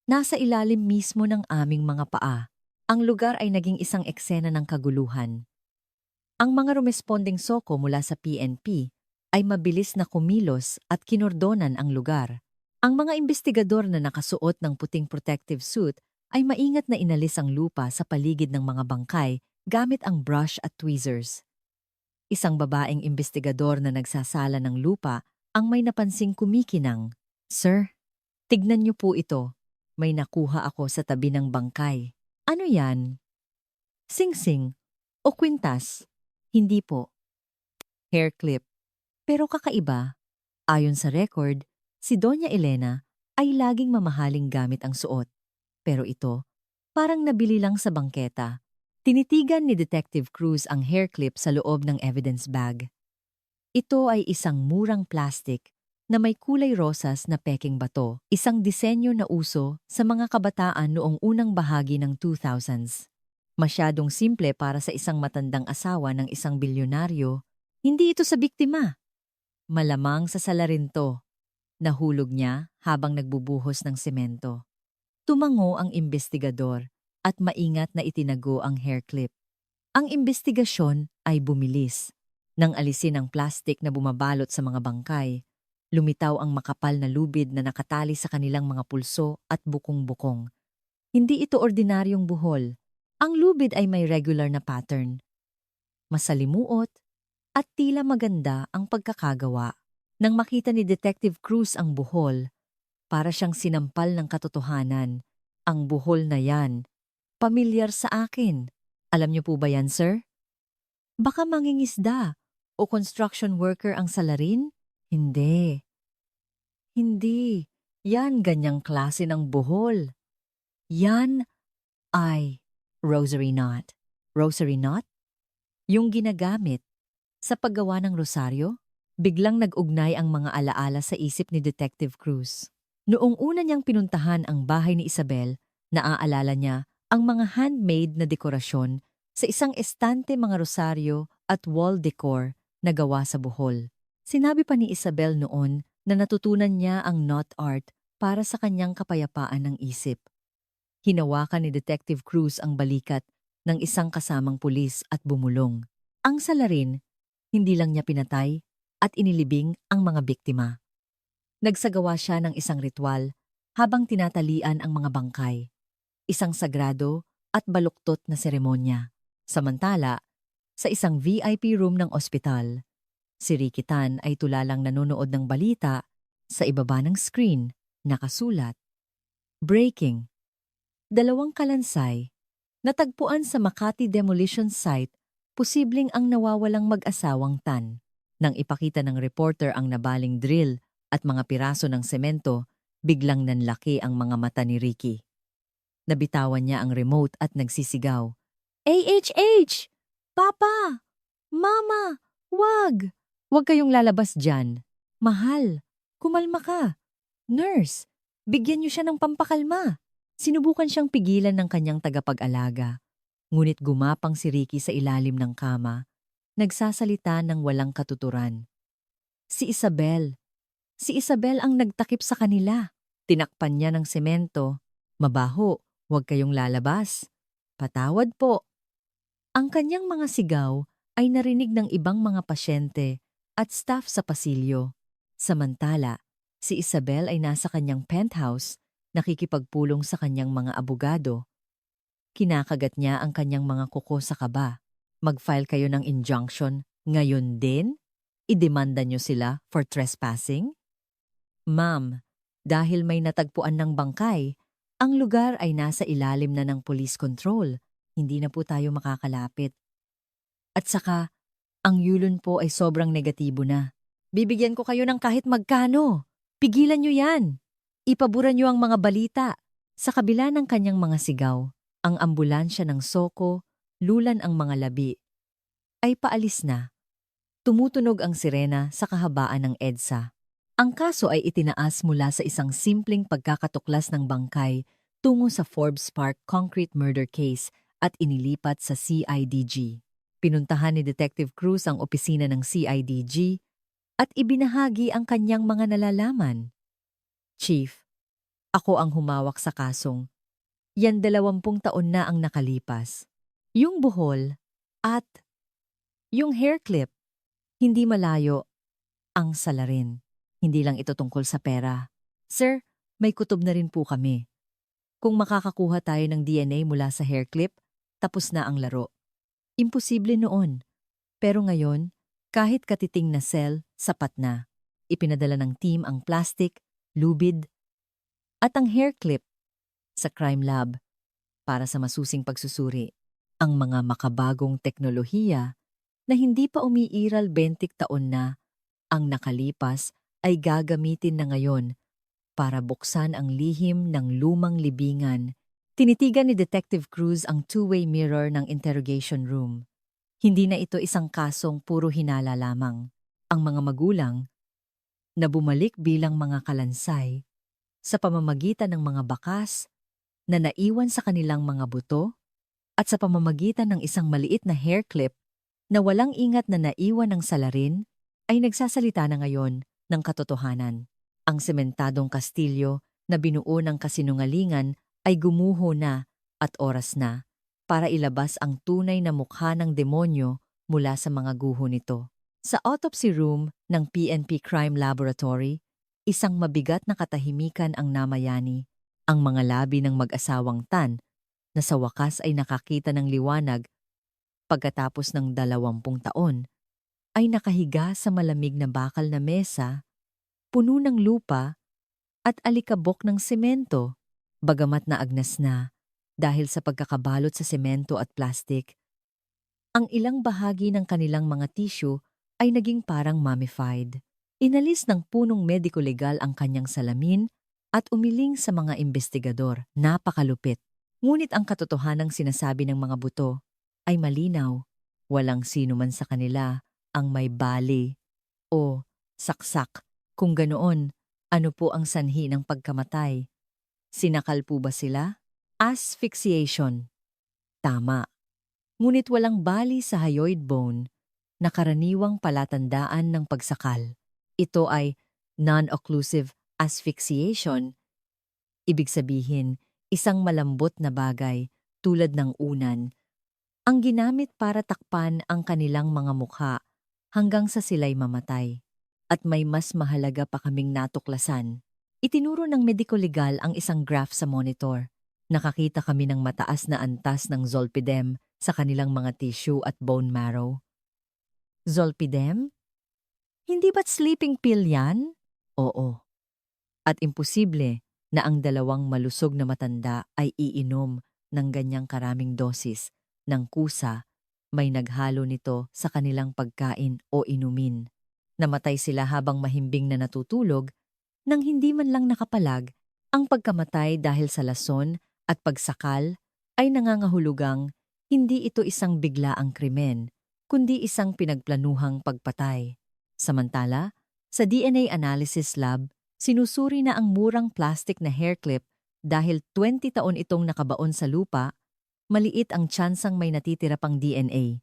Nasa ilalim mismo ng aming mga paa. Ang lugar ay naging isang eksena ng kaguluhan. Ang mga rumesponding soko mula sa PNP ay mabilis na kumilos at kinordonan ang lugar. Ang mga investigador na nakasuot ng puting protective suit ay maingat na inalis ang lupa sa paligid ng mga bangkay gamit ang brush at tweezers. Isang babaeng investigador na nagsasala ng lupa ang may napansing kumikinang. Sir, tignan niyo po ito. May nakuha ako sa tabi ng bangkay. Ano yan? Sing-sing o kwintas? Hindi po. Hair clip. Pero kakaiba. Ayon sa record, si Doña Elena ay laging mamahaling gamit ang suot. Pero ito, parang nabili lang sa bangketa. Tinitigan ni Detective Cruz ang hair clip sa loob ng evidence bag. Ito ay isang murang plastic na may kulay rosas na peking bato, isang disenyo na uso sa mga kabataan noong unang bahagi ng 2000s. Masyadong simple para sa isang matandang asawa ng isang bilyonaryo, hindi ito sa biktima. Malamang sa salarin to. Nahulog niya habang nagbubuhos ng semento. Tumango ang investigador at maingat na itinago ang hair clip. Ang investigasyon ay bumilis. Nang alisin ang plastic na bumabalot sa mga bangkay, lumitaw ang makapal na lubid na nakatali sa kanilang mga pulso at bukong-bukong. Hindi ito ordinaryong buhol. Ang lubid ay may regular na pattern. Masalimuot at tila maganda ang pagkakagawa. Nang makita ni Detective Cruz ang buhol, para siyang sinampal ng katotohanan. Ang buhol na yan, pamilyar sa akin. Alam niyo po ba yan, sir? Baka mangingisda o construction worker ang salarin? Hindi. Hindi. Yan ganyang klase ng buhol. Yan ay rosary knot. Rosary knot? Yung ginagamit sa paggawa ng rosaryo? Biglang nag-ugnay ang mga alaala sa isip ni Detective Cruz. Noong una niyang pinuntahan ang bahay ni Isabel, naaalala niya ang mga handmade na dekorasyon sa isang estante, mga rosaryo at wall decor na gawa sa buhol. Sinabi pa ni Isabel noon na natutunan niya ang knot art para sa kanyang kapayapaan ng isip. Hinawakan ni Detective Cruz ang balikat ng isang kasamang pulis at bumulong. Ang salarin, hindi lang niya pinatay at inilibing ang mga biktima. Nagsagawa siya ng isang ritual habang tinatalian ang mga bangkay. Isang sagrado at baluktot na seremonya. Samantala, sa isang VIP room ng ospital, si Ricky Tan ay tulalang nanonood ng balita. Sa ibaba ng screen, nakasulat, Breaking. 2 kalansay. Natagpuan sa Makati Demolition Site, Posibleng ang nawawalang mag-asawang Tan. Nang ipakita ng reporter ang nabaling drill at mga piraso ng semento, biglang nanlaki ang mga mata ni Ricky. Nabitawan niya ang remote at nagsisigaw. AHH! Papa! Mama! Wag! Huwag kayong lalabas dyan. Mahal, kumalma ka. Nurse, bigyan niyo siya ng pampakalma. Sinubukan siyang pigilan ng kanyang tagapag-alaga. Ngunit gumapang si Ricky sa ilalim ng kama, nagsasalita ng walang katuturan. Si Isabel. Si Isabel ang nagtakip sa kanila. Tinakpan niya ng semento. Mabaho, huwag kayong lalabas. Patawad po. Ang kanyang mga sigaw ay narinig ng ibang mga pasyente at staff sa pasilyo. Samantala, si Isabel ay nasa kanyang penthouse, nakikipagpulong sa kanyang mga abogado. Kinakagat niya ang kanyang mga kuko sa kaba. Mag-file kayo ng injunction ngayon din? Idemanda niyo sila for trespassing? Ma'am, dahil may natagpuan ng bangkay, ang lugar ay nasa ilalim na ng police control. Hindi na po tayo makakalapit. At saka, ang yulon po ay sobrang negatibo na. Bibigyan ko kayo ng kahit magkano. Pigilan niyo yan. Ipabura niyo ang mga balita. Sa kabila ng kanyang mga sigaw, ang ambulansya ng Soko, lulan ang mga labi, ay paalis na. Tumutunog ang sirena sa kahabaan ng EDSA. Ang kaso ay itinaas mula sa isang simpleng pagkakatuklas ng bangkay tungo sa Forbes Park concrete murder case at inilipat sa CIDG. Pinuntahan ni Detective Cruz ang opisina ng CIDG at ibinahagi ang kanyang mga nalalaman. Chief, ako ang humawak sa kasong. Yan 20 taon na ang nakalipas. Yung buhol at yung hair clip, hindi malayo ang salarin. Hindi lang ito tungkol sa pera. Sir, may kutob na rin po kami. Kung makakakuha tayo ng DNA mula sa hair clip, tapos na ang laro. Imposible noon. Pero ngayon, kahit katiting na cell, sapat na. Ipinadala ng team ang plastic, lubid, at ang hair clip sa crime lab para sa masusing pagsusuri. Ang mga makabagong teknolohiya na hindi pa umiiral 20 taon na ang nakalipas ay gagamitin na ngayon para buksan ang lihim ng lumang libingan. Tinitigan ni Detective Cruz ang two-way mirror ng interrogation room. Hindi na ito isang kasong puro hinala lamang. Ang mga magulang na bumalik bilang mga kalansay sa pamamagitan ng mga bakas na naiwan sa kanilang mga buto at sa pamamagitan ng isang maliit na hair clip na walang ingat na naiwan ng salarin ay nagsasalita na ngayon ng katotohanan. Ang sementadong kastilyo na binuo ng kasinungalingan ay gumuho na at oras na para ilabas ang tunay na mukha ng demonyo mula sa mga guho nito. Sa autopsy room ng PNP Crime Laboratory, isang mabigat na katahimikan ang namayani. Ang mga labi ng mag-asawang Tan na sa wakas ay nakakita ng liwanag pagkatapos ng 20 taon ay nakahiga sa malamig na bakal na mesa, puno ng lupa at alikabok ng semento, bagamat naagnas na dahil sa pagkakabalot sa semento at plastik. Ang ilang bahagi ng kanilang mga tissue ay naging parang mummified. Inalis ng punong mediko-legal ang kanyang salamin at umiling sa mga investigador. Napakalupit. Ngunit ang katotohanang sinasabi ng mga buto ay malinaw. Walang sino man sa kanila ang may bali o saksak. Kung ganoon, ano po ang sanhi ng pagkamatay? Sinakal po ba sila? Asphyxiation. Tama. Ngunit walang bali sa hyoid bone na karaniwang palatandaan ng pagsakal. Ito ay non-occlusive asphyxiation. Ibig sabihin, isang malambot na bagay tulad ng unan ang ginamit para takpan ang kanilang mga mukha hanggang sa sila'y mamatay. At may mas mahalaga pa kaming natuklasan. Itinuro ng mediko-legal ang isang graph sa monitor. Nakakita kami ng mataas na antas ng zolpidem sa kanilang mga tissue at bone marrow. Zolpidem? Hindi ba't sleeping pill yan? Oo. At imposible na ang dalawang malusog na matanda ay iinom ng ganyang karaming dosis ng kusa may naghalo nito sa kanilang pagkain o inumin. Namatay sila habang mahimbing na natutulog nang hindi man lang nakapalag. Ang pagkamatay dahil sa lason at pagsakal ay nangangahulugang hindi ito isang biglaang krimen, kundi isang pinagplanuhang pagpatay. Samantala, sa DNA analysis lab, sinusuri na ang murang plastic na hair clip dahil 20 taon itong nakabaon sa lupa, maliit ang tsansang may natitira pang DNA.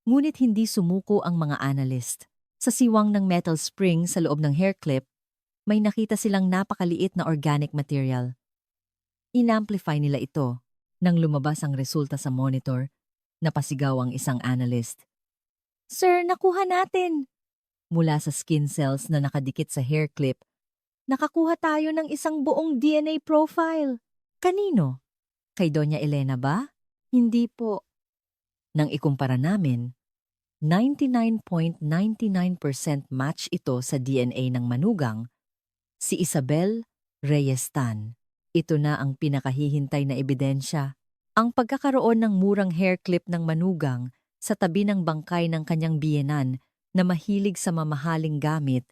Ngunit hindi sumuko ang mga analyst. Sa siwang ng metal spring sa loob ng hair clip, may nakita silang napakaliit na organic material. In-amplify nila ito. Nang lumabas ang resulta sa monitor, napasigaw ang isang analyst. "Sir, nakuha natin!" Mula sa skin cells na nakadikit sa hair clip, nakakuha tayo ng isang buong DNA profile. Kanino? Kay Doña Elena ba? Hindi po. Nang ikumpara namin, 99.99% match ito sa DNA ng manugang, si Isabel Reyes Tan. Ito na ang pinakahihintay na ebidensya. Ang pagkakaroon ng murang hair clip ng manugang sa tabi ng bangkay ng kanyang biyenan na mahilig sa mamahaling gamit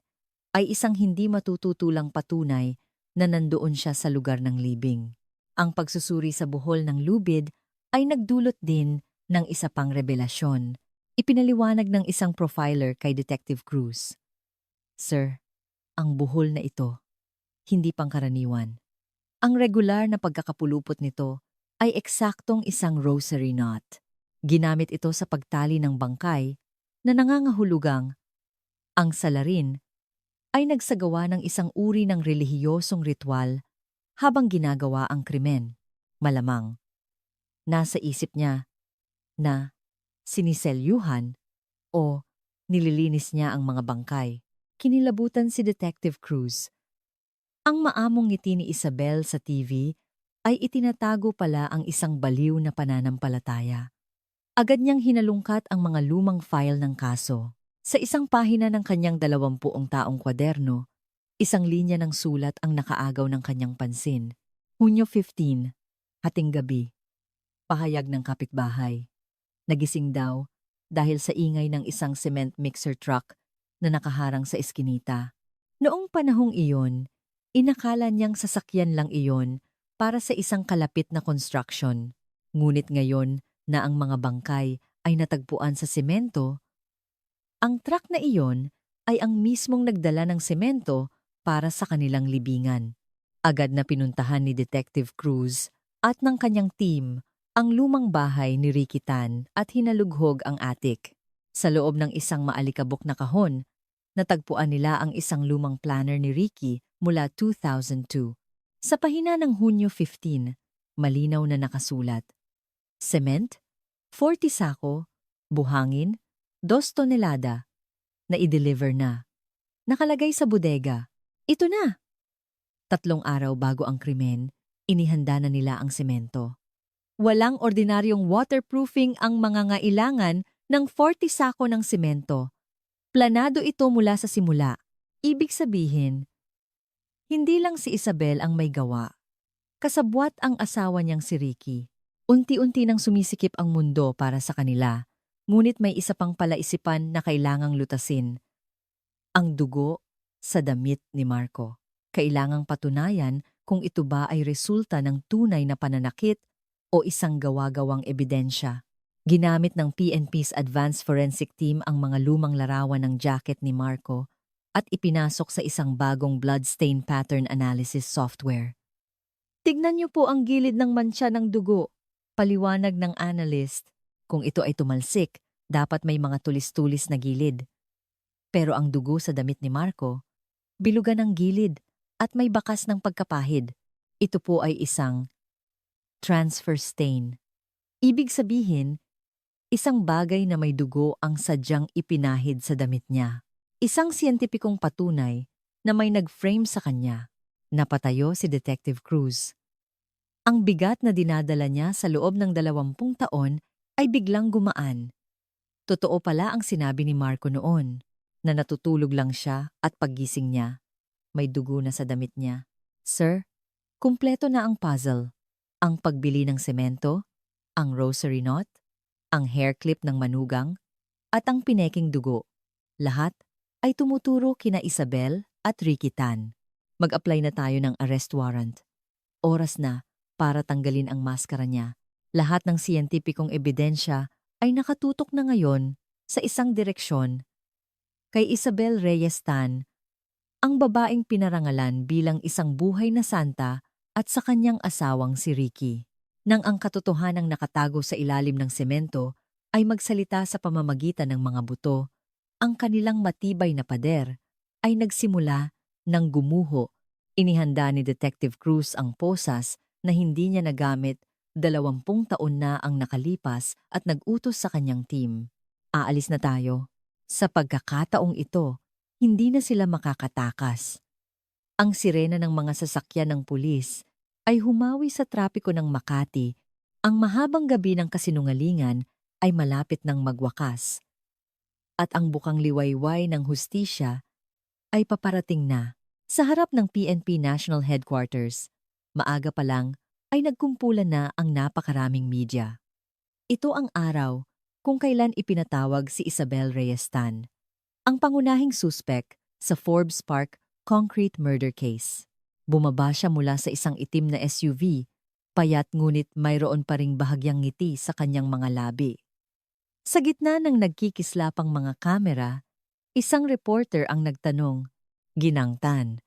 ay isang hindi matututulang patunay na nandoon siya sa lugar ng libing. Ang pagsusuri sa buhol ng lubid ay nagdulot din ng isa pang revelasyon. Ipinaliwanag ng isang profiler kay Detective Cruz. "Sir, ang buhol na ito, hindi pangkaraniwan. Ang regular na pagkakapulupot nito ay eksaktong isang rosary knot. Ginamit ito sa pagtali ng bangkay na nangangahulugang ang salarin ay nagsagawa ng isang uri ng relihiyosong ritual habang ginagawa ang krimen. Malamang, nasa isip niya na siniselyuhan o nililinis niya ang mga bangkay." Kinilabutan si Detective Cruz. Ang maamong ngiti ni Isabel sa TV ay itinatago pala ang isang baliw na pananampalataya. Agad niyang hinalungkat ang mga lumang file ng kaso. Sa isang pahina ng kanyang 20 taong kwaderno, isang linya ng sulat ang nakaagaw ng kanyang pansin. Hunyo 15, hating gabi. Pahayag ng kapitbahay. Nagising daw dahil sa ingay ng isang cement mixer truck na nakaharang sa eskinita. Noong panahong iyon, inakala niyang sasakyan lang iyon para sa isang kalapit na construction. Ngunit ngayon na ang mga bangkay ay natagpuan sa semento, ang truck na iyon ay ang mismong nagdala ng semento para sa kanilang libingan. Agad na pinuntahan ni Detective Cruz at ng kanyang team ang lumang bahay ni Ricky Tan at hinalughog ang attic. Sa loob ng isang maalikabok na kahon, natagpuan nila ang isang lumang planner ni Ricky mula 2002. Sa pahina ng Hunyo 15, malinaw na nakasulat. Cement, 40 sako, buhangin, 2 tonelada, na i-deliver na. Nakalagay sa bodega. Ito na! 3 araw bago ang krimen, inihanda na nila ang semento. Walang ordinaryong waterproofing ang mangangailangan ng 40 sako ng semento. Planado ito mula sa simula. Ibig sabihin, hindi lang si Isabel ang may gawa. Kasabwat ang asawa niyang si Ricky. Unti-unti nang sumisikip ang mundo para sa kanila, ngunit may isa pang palaisipan na kailangang lutasin. Ang dugo sa damit ni Marco. Kailangang patunayan kung ito ba ay resulta ng tunay na pananakit o isang gawa-gawang ebidensya. Ginamit ng PNP's Advanced Forensic Team ang mga lumang larawan ng jacket ni Marco at ipinasok sa isang bagong bloodstain pattern analysis software. "Tignan niyo po ang gilid ng mantsa ng dugo," paliwanag ng analyst. Kung ito ay tumalsik, dapat may mga tulis-tulis na gilid. Pero ang dugo sa damit ni Marco, bilugan ang gilid at may bakas ng pagkapahid. Ito po ay isang transfer stain. Ibig sabihin, isang bagay na may dugo ang sadyang ipinahid sa damit niya. Isang siyentipikong patunay na may nag-frame sa kanya. Napatayo si Detective Cruz. Ang bigat na dinadala niya sa loob ng 20 taon ay biglang gumaan. Totoo pala ang sinabi ni Marco noon, na natutulog lang siya at paggising niya, may dugo na sa damit niya. Sir, kumpleto na ang puzzle. Ang pagbili ng semento, ang rosary knot, ang hair clip ng manugang, at ang pineking dugo. Lahat ay tumuturo kina Isabel at Ricky Tan. Mag-apply na tayo ng arrest warrant. Oras na para tanggalin ang maskara niya. Lahat ng siyentipikong ebidensya ay nakatutok na ngayon sa isang direksyon, kay Isabel Reyes Tan, ang babaeng pinarangalan bilang isang buhay na santa, at sa kanyang asawang si Ricky. Nang ang katotohanang nakatago sa ilalim ng semento ay magsalita sa pamamagitan ng mga buto, ang kanilang matibay na pader ay nagsimula ng gumuho. Inihanda ni Detective Cruz ang posas na hindi niya nagamit, 20 taon na ang nakalipas, at nag-utos sa kanyang team. Aalis na tayo. Sa pagkakataong ito, hindi na sila makakatakas. Ang sirena ng mga sasakyan ng pulis ay humawi sa trapiko ng Makati. Ang mahabang gabi ng kasinungalingan ay malapit ng magwakas. At ang bukang liwayway ng hustisya ay paparating na. Sa harap ng PNP National Headquarters, maaga pa lang ay nagkumpulan na ang napakaraming media. Ito ang araw kung kailan ipinatawag si Isabel Reyes Tan, ang pangunahing suspek sa Forbes Park concrete murder case. Bumaba siya mula sa isang itim na SUV, payat ngunit mayroon pa ring bahagyang ngiti sa kanyang mga labi. Sa gitna ng nagkikislapang mga kamera, isang reporter ang nagtanong, "Ginang Tan,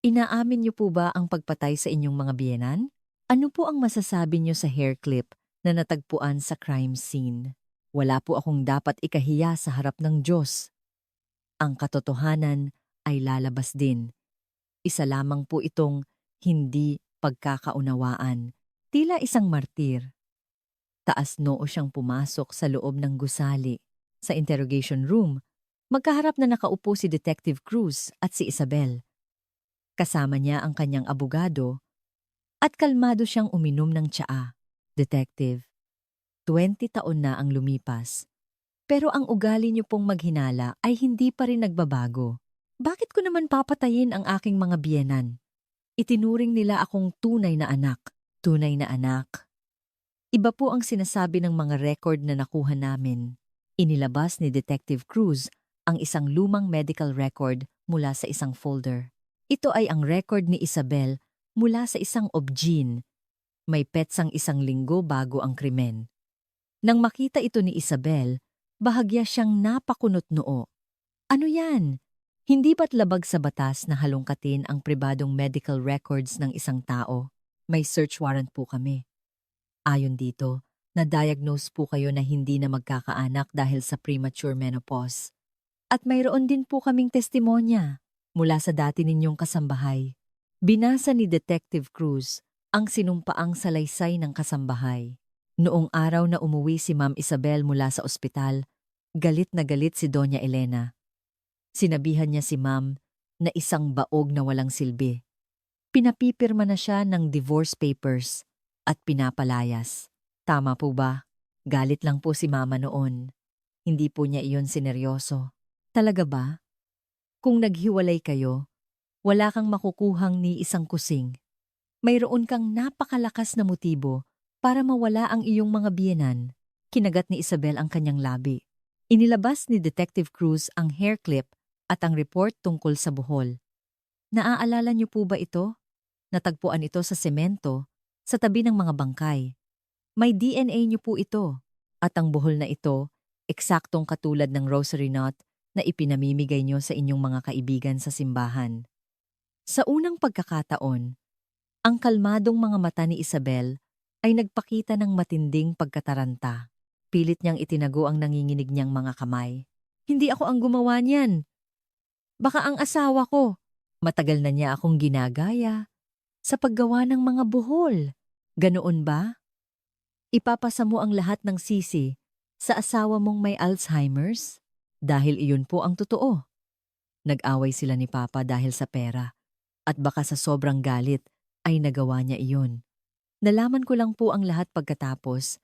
inaamin niyo po ba ang pagpatay sa inyong mga biyenan? Ano po ang masasabi niyo sa hair clip na natagpuan sa crime scene? Wala po akong dapat ikahiya sa harap ng Diyos. Ang katotohanan ay lalabas din. Isa lamang po itong hindi pagkakaunawaan." Tila isang martir. Taas noo siyang pumasok sa loob ng gusali. Sa interrogation room, magkaharap na nakaupo si Detective Cruz at si Isabel. Kasama niya ang kanyang abogado at kalmado siyang uminom ng tsaa. "Detective, 20 taon na ang lumipas. Pero ang ugali niyo pong maghinala ay hindi pa rin nagbabago. Bakit ko naman papatayin ang aking mga biyenan? Itinuring nila akong tunay na anak." Tunay na anak. Iba po ang sinasabi ng mga record na nakuha namin. Inilabas ni Detective Cruz ang isang lumang medical record mula sa isang folder. Ito ay ang record ni Isabel mula sa isang obgyn. May petsang 1 linggo bago ang krimen. Nang makita ito ni Isabel, bahagya siyang napakunot noo. Ano yan? Hindi ba't labag sa batas na halongkatin ang pribadong medical records ng isang tao? May search warrant po kami. Ayon dito, na-diagnose po kayo na hindi na magkakaanak dahil sa premature menopause. At mayroon din po kaming testimonya mula sa dati ninyong kasambahay. Binasa ni Detective Cruz ang sinumpaang salaysay ng kasambahay. Noong araw na umuwi si Ma'am Isabel mula sa ospital, galit na galit si Doña Elena. Sinabihan niya si Ma'am na isang baog na walang silbi. Pinapipirma na siya ng divorce papers at pinapalayas. Tama po ba? Galit lang po si Mama noon. Hindi po niya iyon sineryoso. Talaga ba? Kung naghiwalay kayo, wala kang makukuhang ni isang kusing. Mayroon kang napakalakas na motibo para mawala ang iyong mga biyenan. Kinagat ni Isabel ang kanyang labi. Inilabas ni Detective Cruz ang hair clip at ang report tungkol sa buhol. Naaalala niyo po ba ito? Natagpuan ito sa semento, sa tabi ng mga bangkay. May DNA niyo po ito. At ang buhol na ito, eksaktong katulad ng rosary knot na ipinamimigay niyo sa inyong mga kaibigan sa simbahan. Sa unang pagkakataon, ang kalmadong mga mata ni Isabel ay nagpakita ng matinding pagkataranta. Pilit niyang itinago ang nanginginig niyang mga kamay. "Hindi ako ang gumawa niyan. Baka ang asawa ko. Matagal na niya akong ginagaya sa paggawa ng mga buhol. Ganoon ba? Ipapasa mo ang lahat ng sisi sa asawa mong may Alzheimer's? Dahil iyon po ang totoo." Nag-away sila ni Papa dahil sa pera, at baka sa sobrang galit ay nagawa niya iyon. Nalaman ko lang po ang lahat pagkatapos,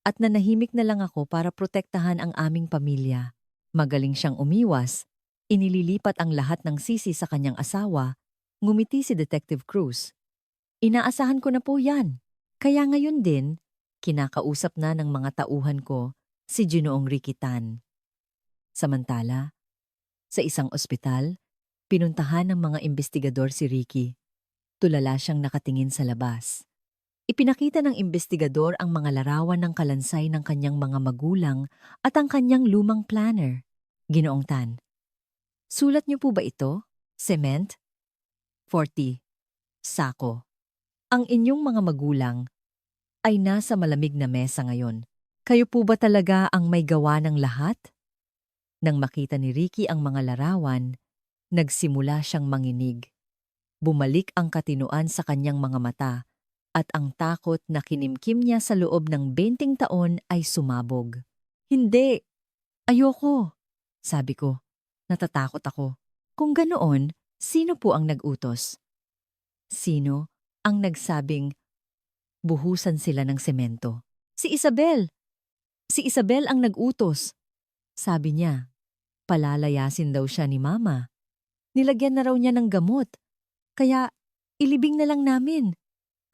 at nanahimik na lang ako para protektahan ang aming pamilya. Magaling siyang umiwas. Inililipat ang lahat ng sisi sa kanyang asawa. Ngumiti si Detective Cruz. "Inaasahan ko na po yan. Kaya ngayon din, kinakausap na ng mga tauhan ko si Ginoong Ricky Tan. Samantala, sa isang ospital, pinuntahan ng mga investigador si Ricky. Tulala siyang nakatingin sa labas. Ipinakita ng investigador ang mga larawan ng kalansay ng kanyang mga magulang at ang kanyang lumang planner. Ginoong Tan, sulat niyo po ba ito? Cement? 40. Sako. Ang inyong mga magulang ay nasa malamig na mesa ngayon. Kayo po ba talaga ang may gawa ng lahat? Nang makita ni Ricky ang mga larawan, nagsimula siyang manginig. Bumalik ang katinoan sa kanyang mga mata at ang takot na kinimkim niya sa loob ng 20 taon ay sumabog. Hindi! Ayoko! Sabi ko, natatakot ako. Kung ganoon, sino po ang nag-utos? Sino ang nagsabing buhusan sila ng semento? Si Isabel! Si Isabel ang nag-utos. Sabi niya, palalayasin daw siya ni Mama. Nilagyan na raw niya ng gamot. Kaya, ilibing na lang namin.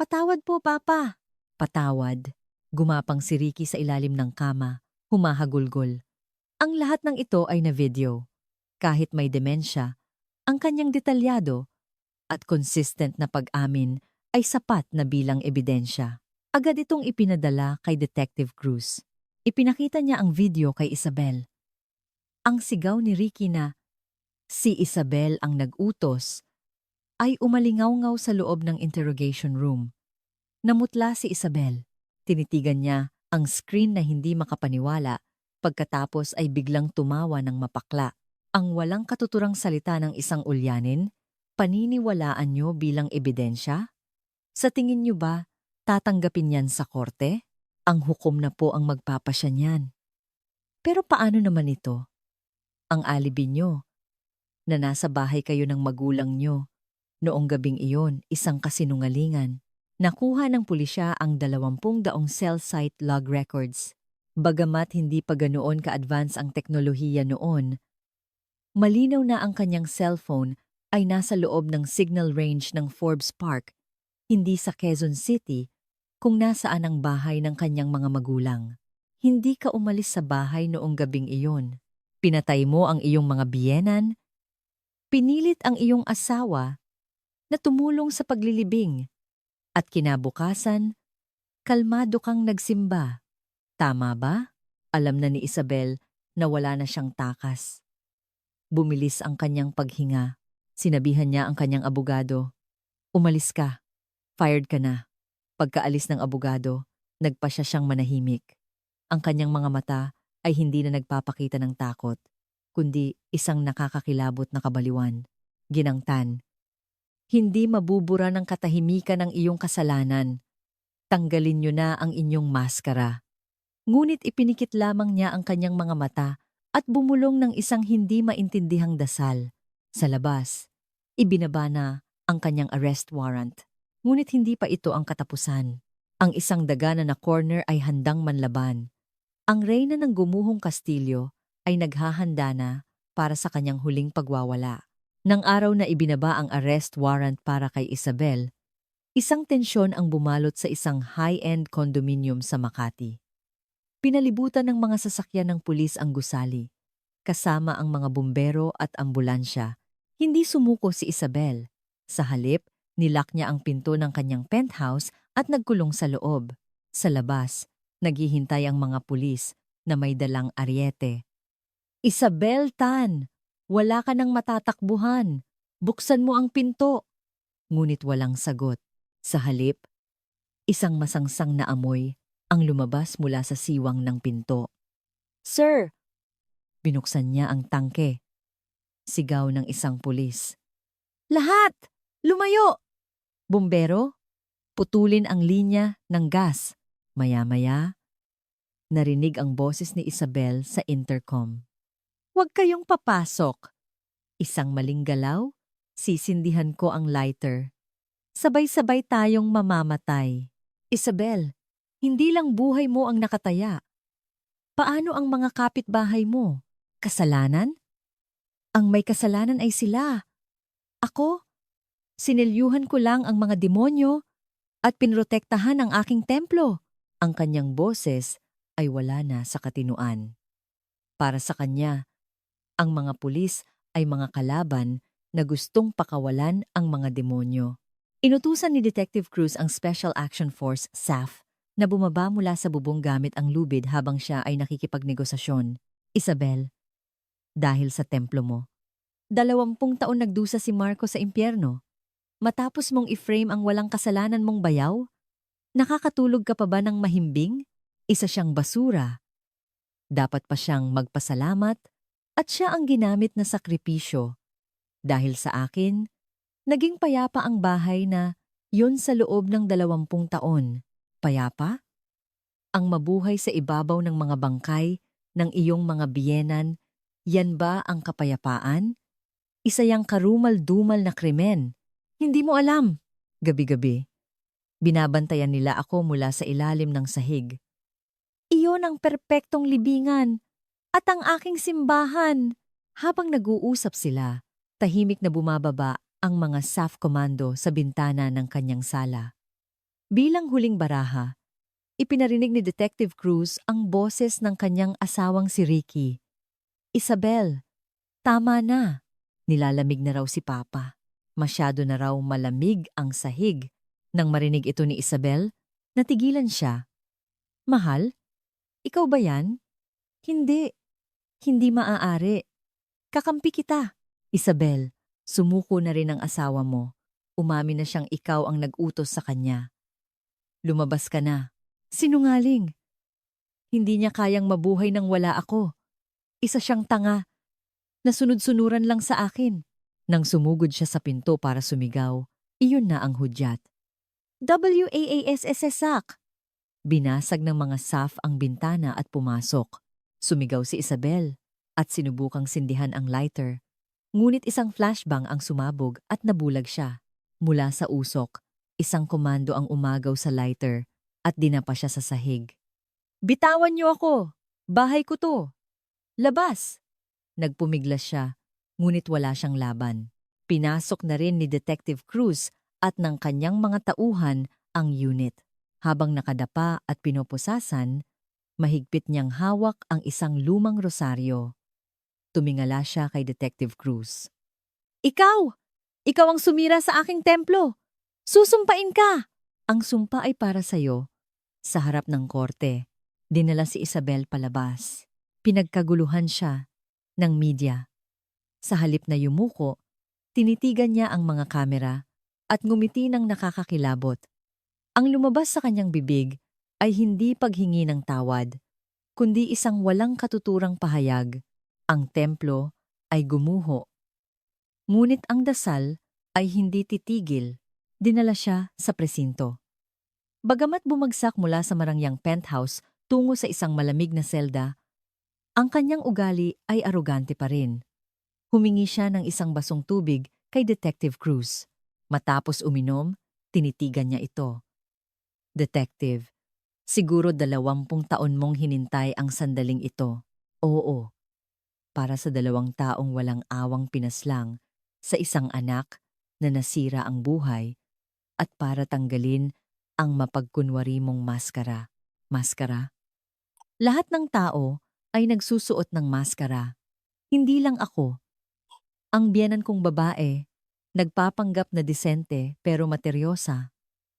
Patawad po, Papa. Patawad. Gumapang si Ricky sa ilalim ng kama, humahagulgol. Ang lahat ng ito ay na-video. Kahit may demensya, ang kanyang detalyado at consistent na pag-amin ay sapat na bilang ebidensya. Agad itong ipinadala kay Detective Cruz. Ipinakita niya ang video kay Isabel. Ang sigaw ni Ricky na, si Isabel ang nag-utos, ay umalingaw-ngaw sa loob ng interrogation room. Namutla si Isabel. Tinitigan niya ang screen na hindi makapaniwala, pagkatapos ay biglang tumawa ng mapakla. Ang walang katuturang salita ng isang ulyanin, paniniwalaan niyo bilang ebidensya? Sa tingin niyo ba, tatanggapin yan sa korte? Ang hukom na po ang magpapasya niyan. Pero paano naman ito? Ang alibi niyo, na nasa bahay kayo ng magulang niyo. Noong gabing iyon, isang kasinungalingan. Nakuha ng pulisya ang 20 daong cell site log records. Bagamat hindi pa ganoon ka-advance ang teknolohiya noon, malinaw na ang kanyang cellphone ay nasa loob ng signal range ng Forbes Park, hindi sa Quezon City, kung nasaan ang bahay ng kanyang mga magulang. Hindi ka umalis sa bahay noong gabing iyon. Pinatay mo ang iyong mga biyenan. Pinilit ang iyong asawa na tumulong sa paglilibing. At kinabukasan, kalmado kang nagsimba. Tama ba? Alam na ni Isabel na wala na siyang takas. Bumilis ang kanyang paghinga. Sinabihan niya ang kanyang abogado, umalis ka. Fired ka na. Pagkaalis ng abogado, nagpasya siyang manahimik. Ang kanyang mga mata ay hindi na nagpapakita ng takot, kundi isang nakakakilabot na kabaliwan. Ginang Tan, hindi mabubura ng katahimikan ng iyong kasalanan. Tanggalin niyo na ang inyong maskara. Ngunit ipinikit lamang niya ang kanyang mga mata at bumulong ng isang hindi maintindihang dasal. Sa labas, ibinaba na ang kanyang arrest warrant. Ngunit hindi pa ito ang katapusan. Ang isang dagana na corner ay handang manlaban. Ang reyna ng gumuhong kastilyo ay naghahanda na para sa kanyang huling pagwawala. Nang araw na ibinaba ang arrest warrant para kay Isabel, isang tensyon ang bumalot sa isang high-end condominium sa Makati. Pinalibutan ng mga sasakyan ng pulis ang gusali, kasama ang mga bumbero at ambulansya. Hindi sumuko si Isabel. Sa halip, nilock niya ang pinto ng kanyang penthouse at nagkulong sa loob. Sa labas, naghihintay ang mga pulis na may dalang aryete. Isabel Tan, wala ka nang matatakbuhan. Buksan mo ang pinto. Ngunit walang sagot. Sa halip, isang masangsang na amoy ang lumabas mula sa siwang ng pinto. Sir! Binuksan niya ang tangke. Sigaw ng isang pulis. Lahat! Lumayo! Bumbero, putulin ang linya ng gas. Maya-maya, narinig ang boses ni Isabel sa intercom. Huwag kayong papasok. Isang maling galaw, sisindihan ko ang lighter. Sabay-sabay tayong mamamatay. Isabel, hindi lang buhay mo ang nakataya. Paano ang mga kapitbahay mo? Kasalanan? Ang may kasalanan ay sila. Ako? Sinilyuhan ko lang ang mga demonyo at pinrotektahan ang aking templo. Ang kanyang boses ay wala na sa katinuan. Para sa kanya, ang mga pulis ay mga kalaban na gustong pakawalan ang mga demonyo. Inutusan ni Detective Cruz ang Special Action Force, SAF, na bumaba mula sa bubong gamit ang lubid habang siya ay nakikipagnegosasyon. Isabel, dahil sa templo mo, 20 taon nagdusa si Marco sa impyerno. Matapos mong i-frame ang walang kasalanan mong bayaw, nakakatulog ka pa ba ng mahimbing? Isa siyang basura. Dapat pa siyang magpasalamat at siya ang ginamit na sakripisyo. Dahil sa akin, naging payapa ang bahay na yun sa loob ng 20 taon. Payapa? Ang mabuhay sa ibabaw ng mga bangkay ng iyong mga biyenan, yan ba ang kapayapaan? Isa yang karumal-dumal na krimen. Hindi mo alam. Gabi-gabi, binabantayan nila ako mula sa ilalim ng sahig. Iyon ang perpektong libingan at ang aking simbahan. Habang nag-uusap sila, tahimik na bumababa ang mga SAF komando sa bintana ng kanyang sala. Bilang huling baraha, ipinarinig ni Detective Cruz ang boses ng kanyang asawang si Ricky. Isabel, tama na. Nilalamig na raw si Papa. Masyado na raw malamig ang sahig. Nang marinig ito ni Isabel, natigilan siya. Mahal, ikaw ba yan? Hindi. Hindi maaari. Kakampi kita. Isabel, sumuko na rin ang asawa mo. Umamin na siyang ikaw ang nag-utos sa kanya. Lumabas ka na. Sinungaling. Hindi niya kayang mabuhay nang wala ako. Isa siyang tanga. Nasunod-sunuran lang sa akin. Nang sumugod siya sa pinto para sumigaw, iyon na ang hudyat. WAASSSAC! Binasag ng mga SAF ang bintana at pumasok. Sumigaw si Isabel at sinubukang sindihan ang lighter. Ngunit isang flashbang ang sumabog at nabulag siya. Mula sa usok, isang komando ang umagaw sa lighter at dinapa siya sa sahig. Bitawan niyo ako! Bahay ko to! Labas! Nagpumiglas siya, ngunit wala siyang laban. Pinasok na rin ni Detective Cruz at ng kanyang mga tauhan ang unit. Habang nakadapa at pinoposasan, mahigpit niyang hawak ang isang lumang rosaryo. Tumingala siya kay Detective Cruz. Ikaw! Ikaw ang sumira sa aking templo! Susumpain ka! Ang sumpa ay para sa'yo. Sa harap ng korte, dinala si Isabel palabas. Pinagkaguluhan siya ng media. Sa halip na yumuko, tinitigan niya ang mga kamera at ngumiti ng nakakakilabot. Ang lumabas sa kanyang bibig ay hindi paghingi ng tawad, kundi isang walang katuturang pahayag. Ang templo ay gumuho. Ngunit ang dasal ay hindi titigil. Dinala siya sa presinto. Bagamat bumagsak mula sa marangyang penthouse tungo sa isang malamig na selda, ang kanyang ugali ay arogante pa rin. Humingi siya ng isang basong tubig kay Detective Cruz. Matapos uminom, tinitigan niya ito. Detective, siguro 20 taon mong hinintay ang sandaling ito. Oo, para sa 2 taong walang awang pinaslang sa isang anak na nasira ang buhay at para tanggalin ang mapagkunwari mong maskara. Maskara? Lahat ng tao ay nagsusuot ng maskara. Hindi lang ako. Ang biyenan kong babae, nagpapanggap na disente pero materyosa.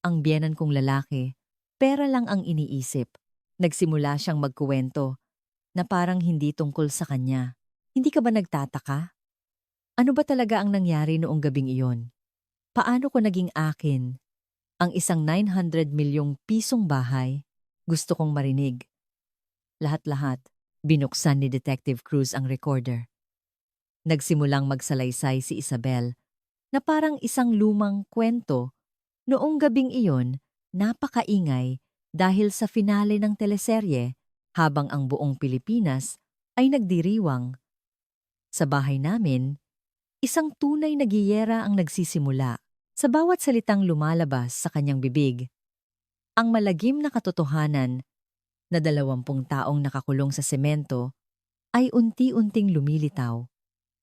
Ang biyenan kong lalaki, pera lang ang iniisip. Nagsimula siyang magkuwento na parang hindi tungkol sa kanya. Hindi ka ba nagtataka? Ano ba talaga ang nangyari noong gabing iyon? Paano ko naging akin ang isang 900 milyong pisong bahay? Gusto kong marinig. Lahat-lahat, binuksan ni Detective Cruz ang recorder. Nagsimulang magsalaysay si Isabel na parang isang lumang kwento. Noong gabing iyon, napakaingay dahil sa finale ng teleserye habang ang buong Pilipinas ay nagdiriwang. Sa bahay namin, isang tunay na giyera ang nagsisimula sa bawat salitang lumalabas sa kanyang bibig. Ang malagim na katotohanan na 20 taong nakakulong sa semento ay unti-unting lumilitaw.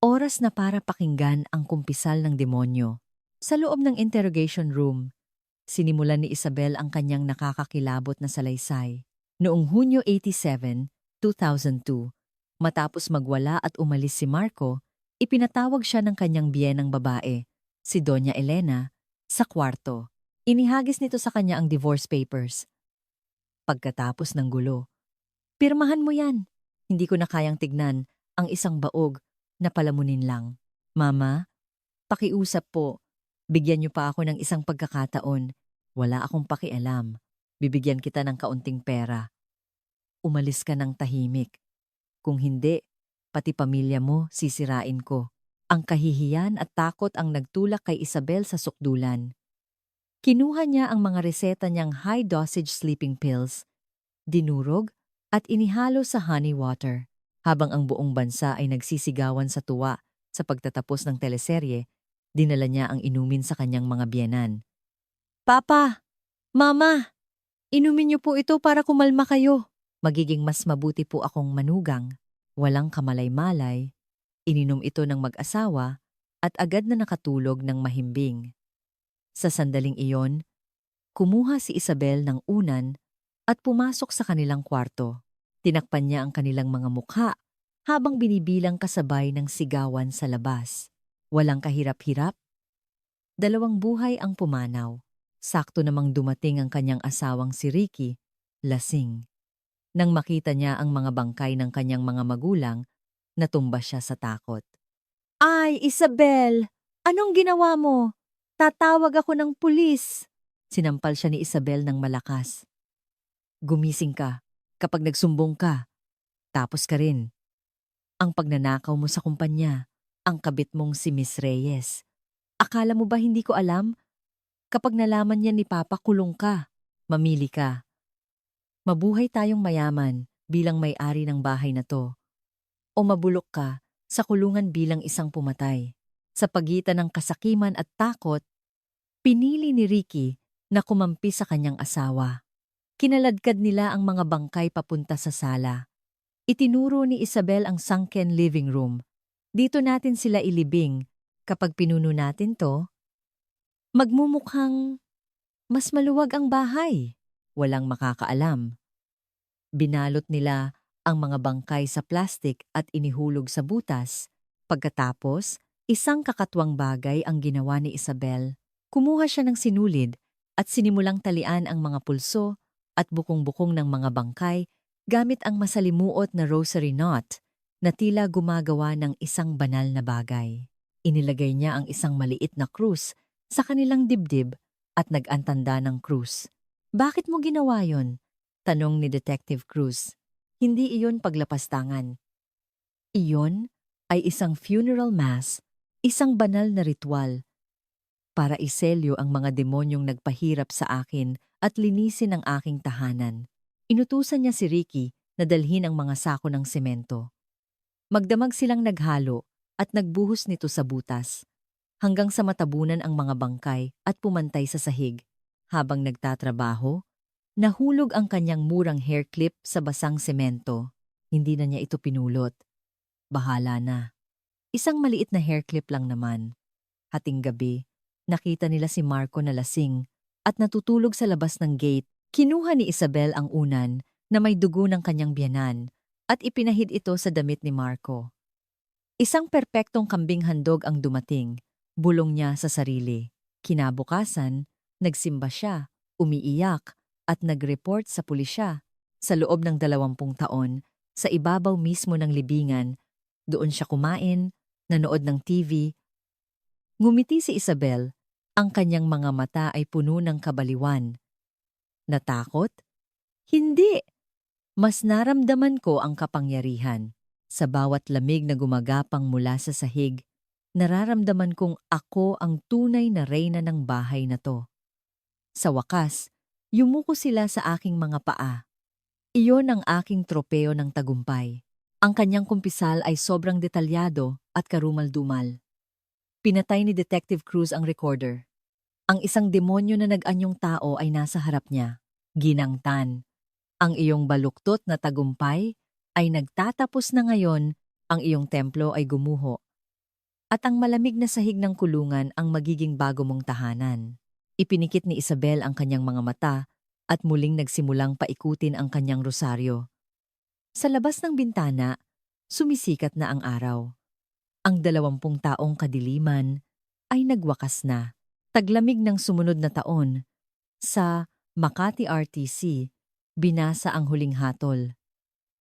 Oras na para pakinggan ang kumpisal ng demonyo. Sa loob ng interrogation room, sinimulan ni Isabel ang kanyang nakakakilabot na salaysay. Noong Hunyo 87, 2002, matapos magwala at umalis si Marco, ipinatawag siya ng kanyang biyenang babae, si Doña Elena, sa kwarto. Inihagis nito sa kanya ang divorce papers. Pagkatapos ng gulo, "Pirmahan mo yan." Hindi ko na kayang tignan ang isang baog na palamunin lang. "Mama, pakiusap po. Bigyan niyo pa ako ng isang pagkakataon. Wala akong pakialam. Bibigyan kita ng kaunting pera. Umalis ka ng tahimik. Kung hindi, pati pamilya mo sisirain ko." Ang kahihiyan at takot ang nagtulak kay Isabel sa sukdulan. Kinuha niya ang mga reseta niyang high-dosage sleeping pills, dinurog at inihalo sa honey water. Habang ang buong bansa ay nagsisigawan sa tuwa sa pagtatapos ng teleserye, dinala niya ang inumin sa kanyang mga biyenan. "Papa! Mama! Inumin niyo po ito para kumalma kayo. Magiging mas mabuti po akong manugang." Walang kamalay-malay, ininom ito ng mag-asawa at agad na nakatulog ng mahimbing. Sa sandaling iyon, kumuha si Isabel ng unan at pumasok sa kanilang kwarto. Tinakpan niya ang kanilang mga mukha habang binibilang kasabay ng sigawan sa labas. Walang kahirap-hirap, 2 buhay ang pumanaw. Sakto namang dumating ang kanyang asawang si Ricky, lasing. Nang makita niya ang mga bangkay ng kanyang mga magulang, natumba siya sa takot. "Ay, Isabel! Anong ginawa mo? Tatawag ako ng pulis!" Sinampal siya ni Isabel ng malakas. "Gumising ka. Kapag nagsumbong ka, tapos ka rin. Ang pagnanakaw mo sa kumpanya, ang kabit mong si Miss Reyes. Akala mo ba hindi ko alam? Kapag nalaman niya ni Papa, kulong ka. Mamili ka. Mabuhay tayong mayaman bilang may-ari ng bahay na to. O mabulok ka sa kulungan bilang isang pumatay." Sa pagitan ng kasakiman at takot, pinili ni Ricky na kumampi sa kanyang asawa. Kinaladkad nila ang mga bangkay papunta sa sala. Itinuro ni Isabel ang sunken living room. "Dito natin sila ilibing. Kapag pinuno natin to, magmumukhang mas maluwag ang bahay. Walang makakaalam." Binalot nila ang mga bangkay sa plastik at inihulog sa butas. Pagkatapos, isang kakatwang bagay ang ginawa ni Isabel. Kumuha siya ng sinulid at sinimulang talian ang mga pulso at bukong-bukong ng mga bangkay gamit ang masalimuot na rosary knot na tila gumagawa ng isang banal na bagay. Inilagay niya ang isang maliit na krus sa kanilang dibdib at nag-antanda ng krus. "Bakit mo ginawa yon?" tanong ni Detective Cruz. "Hindi iyon paglapastangan. Iyon ay isang funeral mass, isang banal na ritual para iselyo ang mga demonyong nagpahirap sa akin at linisin ang aking tahanan." Inutusan niya si Ricky na dalhin ang mga sako ng semento. Magdamag silang naghalo at nagbuhos nito sa butas, hanggang sa matabunan ang mga bangkay at pumantay sa sahig. Habang nagtatrabaho, nahulog ang kanyang murang hair clip sa basang semento. Hindi na niya ito pinulot. Bahala na. Isang maliit na hair clip lang naman. Hating gabi, nakita nila si Marco na lasing at natutulog sa labas ng gate. Kinuha ni Isabel ang unan na may dugo ng kanyang biyanan at ipinahid ito sa damit ni Marco. Isang perpektong kambing handog ang dumating, bulong niya sa sarili. Kinabukasan, nagsimba siya, umiiyak, at nag-report sa pulisya. Sa loob ng 20 taon, sa ibabaw mismo ng libingan, doon siya kumain, nanood ng TV. Ngumiti si Isabel, ang kanyang mga mata ay puno ng kabaliwan. Natakot? Hindi! Mas naramdaman ko ang kapangyarihan. Sa bawat lamig na gumagapang mula sa sahig, nararamdaman kong ako ang tunay na reyna ng bahay na to. Sa wakas, yumuko sila sa aking mga paa. Iyon ang aking tropeo ng tagumpay. Ang kanyang kumpisal ay sobrang detalyado at karumal-dumal. Pinatay ni Detective Cruz ang recorder. Ang isang demonyo na nag-anyong tao ay nasa harap niya. Ginangtan. Ang iyong baluktot na tagumpay ay nagtatapos na ngayon, ang iyong templo ay gumuho. At ang malamig na sahig ng kulungan ang magiging bago mong tahanan. Ipinikit ni Isabel ang kanyang mga mata at muling nagsimulang paikutin ang kanyang rosaryo. Sa labas ng bintana, sumisikat na ang araw. Ang 20 taong kadiliman ay nagwakas na. Taglamig ng sumunod na taon, sa Makati RTC, binasa ang huling hatol.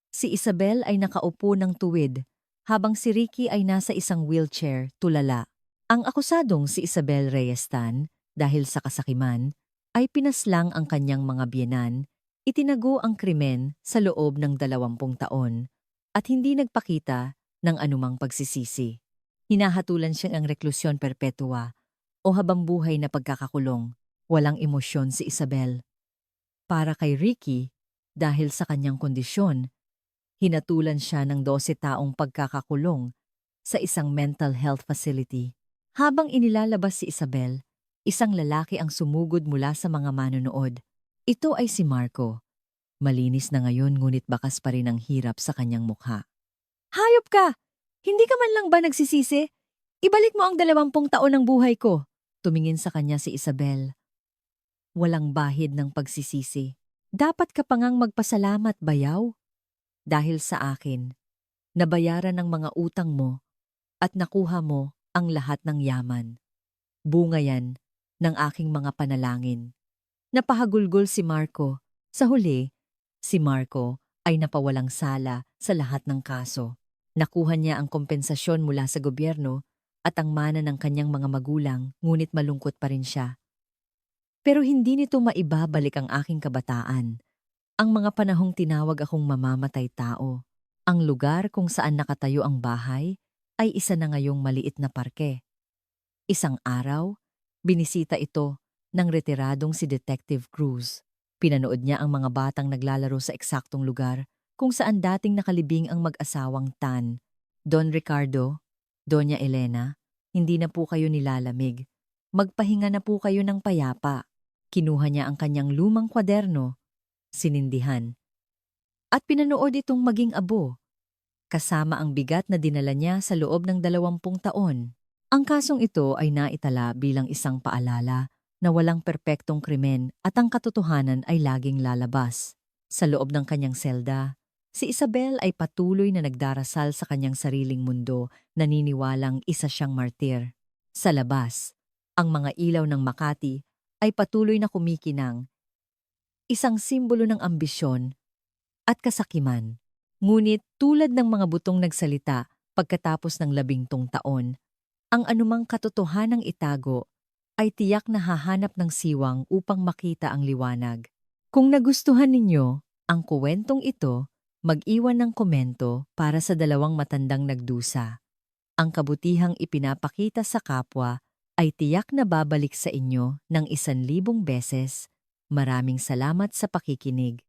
Si Isabel ay nakaupo ng tuwid, habang si Ricky ay nasa isang wheelchair, tulala. Ang akusadong si Isabel Reyestan, dahil sa kasakiman, ay pinaslang ang kanyang mga biyenan, itinago ang krimen sa loob ng 20 taon, at hindi nagpakita ng anumang pagsisisi. Hinahatulan siyang ang reklusyon perpetua o habambuhay na pagkakakulong. Walang emosyon si Isabel. Para kay Ricky, dahil sa kanyang kondisyon, hinatulan siya ng 12 taong pagkakakulong sa isang mental health facility. Habang inilalabas si Isabel, isang lalaki ang sumugod mula sa mga manonood. Ito ay si Marco. Malinis na ngayon ngunit bakas pa rin ang hirap sa kanyang mukha. Hayop ka! Hindi ka man lang ba nagsisisi? Ibalik mo ang 20 taon ng buhay ko. Tumingin sa kanya si Isabel. Walang bahid ng pagsisisi. Dapat ka pa ngang magpasalamat, bayaw. Dahil sa akin, nabayaran ng mga utang mo at nakuha mo ang lahat ng yaman. Bunga yan ng aking mga panalangin. Napahagulgol si Marco. Sa huli, si Marco ay napawalang sala sa lahat ng kaso. Nakuha niya ang kompensasyon mula sa gobyerno at ang mana ng kanyang mga magulang, ngunit malungkot pa rin siya. Pero hindi nito maibabalik ang aking kabataan. Ang mga panahong tinawag akong mamamatay tao. Ang lugar kung saan nakatayo ang bahay ay isa na ngayong maliit na parke. Isang araw, binisita ito ng retiradong si Detective Cruz. Pinanood niya ang mga batang naglalaro sa eksaktong lugar kung saan dating nakalibing ang mag-asawang Tan. Don Ricardo, Doña Elena, hindi na po kayo nilalamig. Magpahinga na po kayo ng payapa. Kinuha niya ang kanyang lumang kwaderno, sinindihan, at pinanood itong maging abo, kasama ang bigat na dinala niya sa loob ng 20 taon. Ang kasong ito ay naitala bilang isang paalala na walang perpektong krimen at ang katotohanan ay laging lalabas. Sa loob ng kanyang selda, si Isabel ay patuloy na nagdarasal sa kanyang sariling mundo, naniniwalang isa siyang martir. Sa labas, ang mga ilaw ng Makati ay patuloy na kumikinang, isang simbolo ng ambisyon at kasakiman. Ngunit tulad ng mga butong nagsalita pagkatapos ng 10 taon, ang anumang katotohanang itago ay tiyak na hahanap ng siwang upang makita ang liwanag. Kung nagustuhan ninyo ang kuwentong ito, mag-iwan ng komento para sa 2 matandang nagdusa. Ang kabutihang ipinapakita sa kapwa ay tiyak na babalik sa inyo ng 1,000 beses. Maraming salamat sa pakikinig.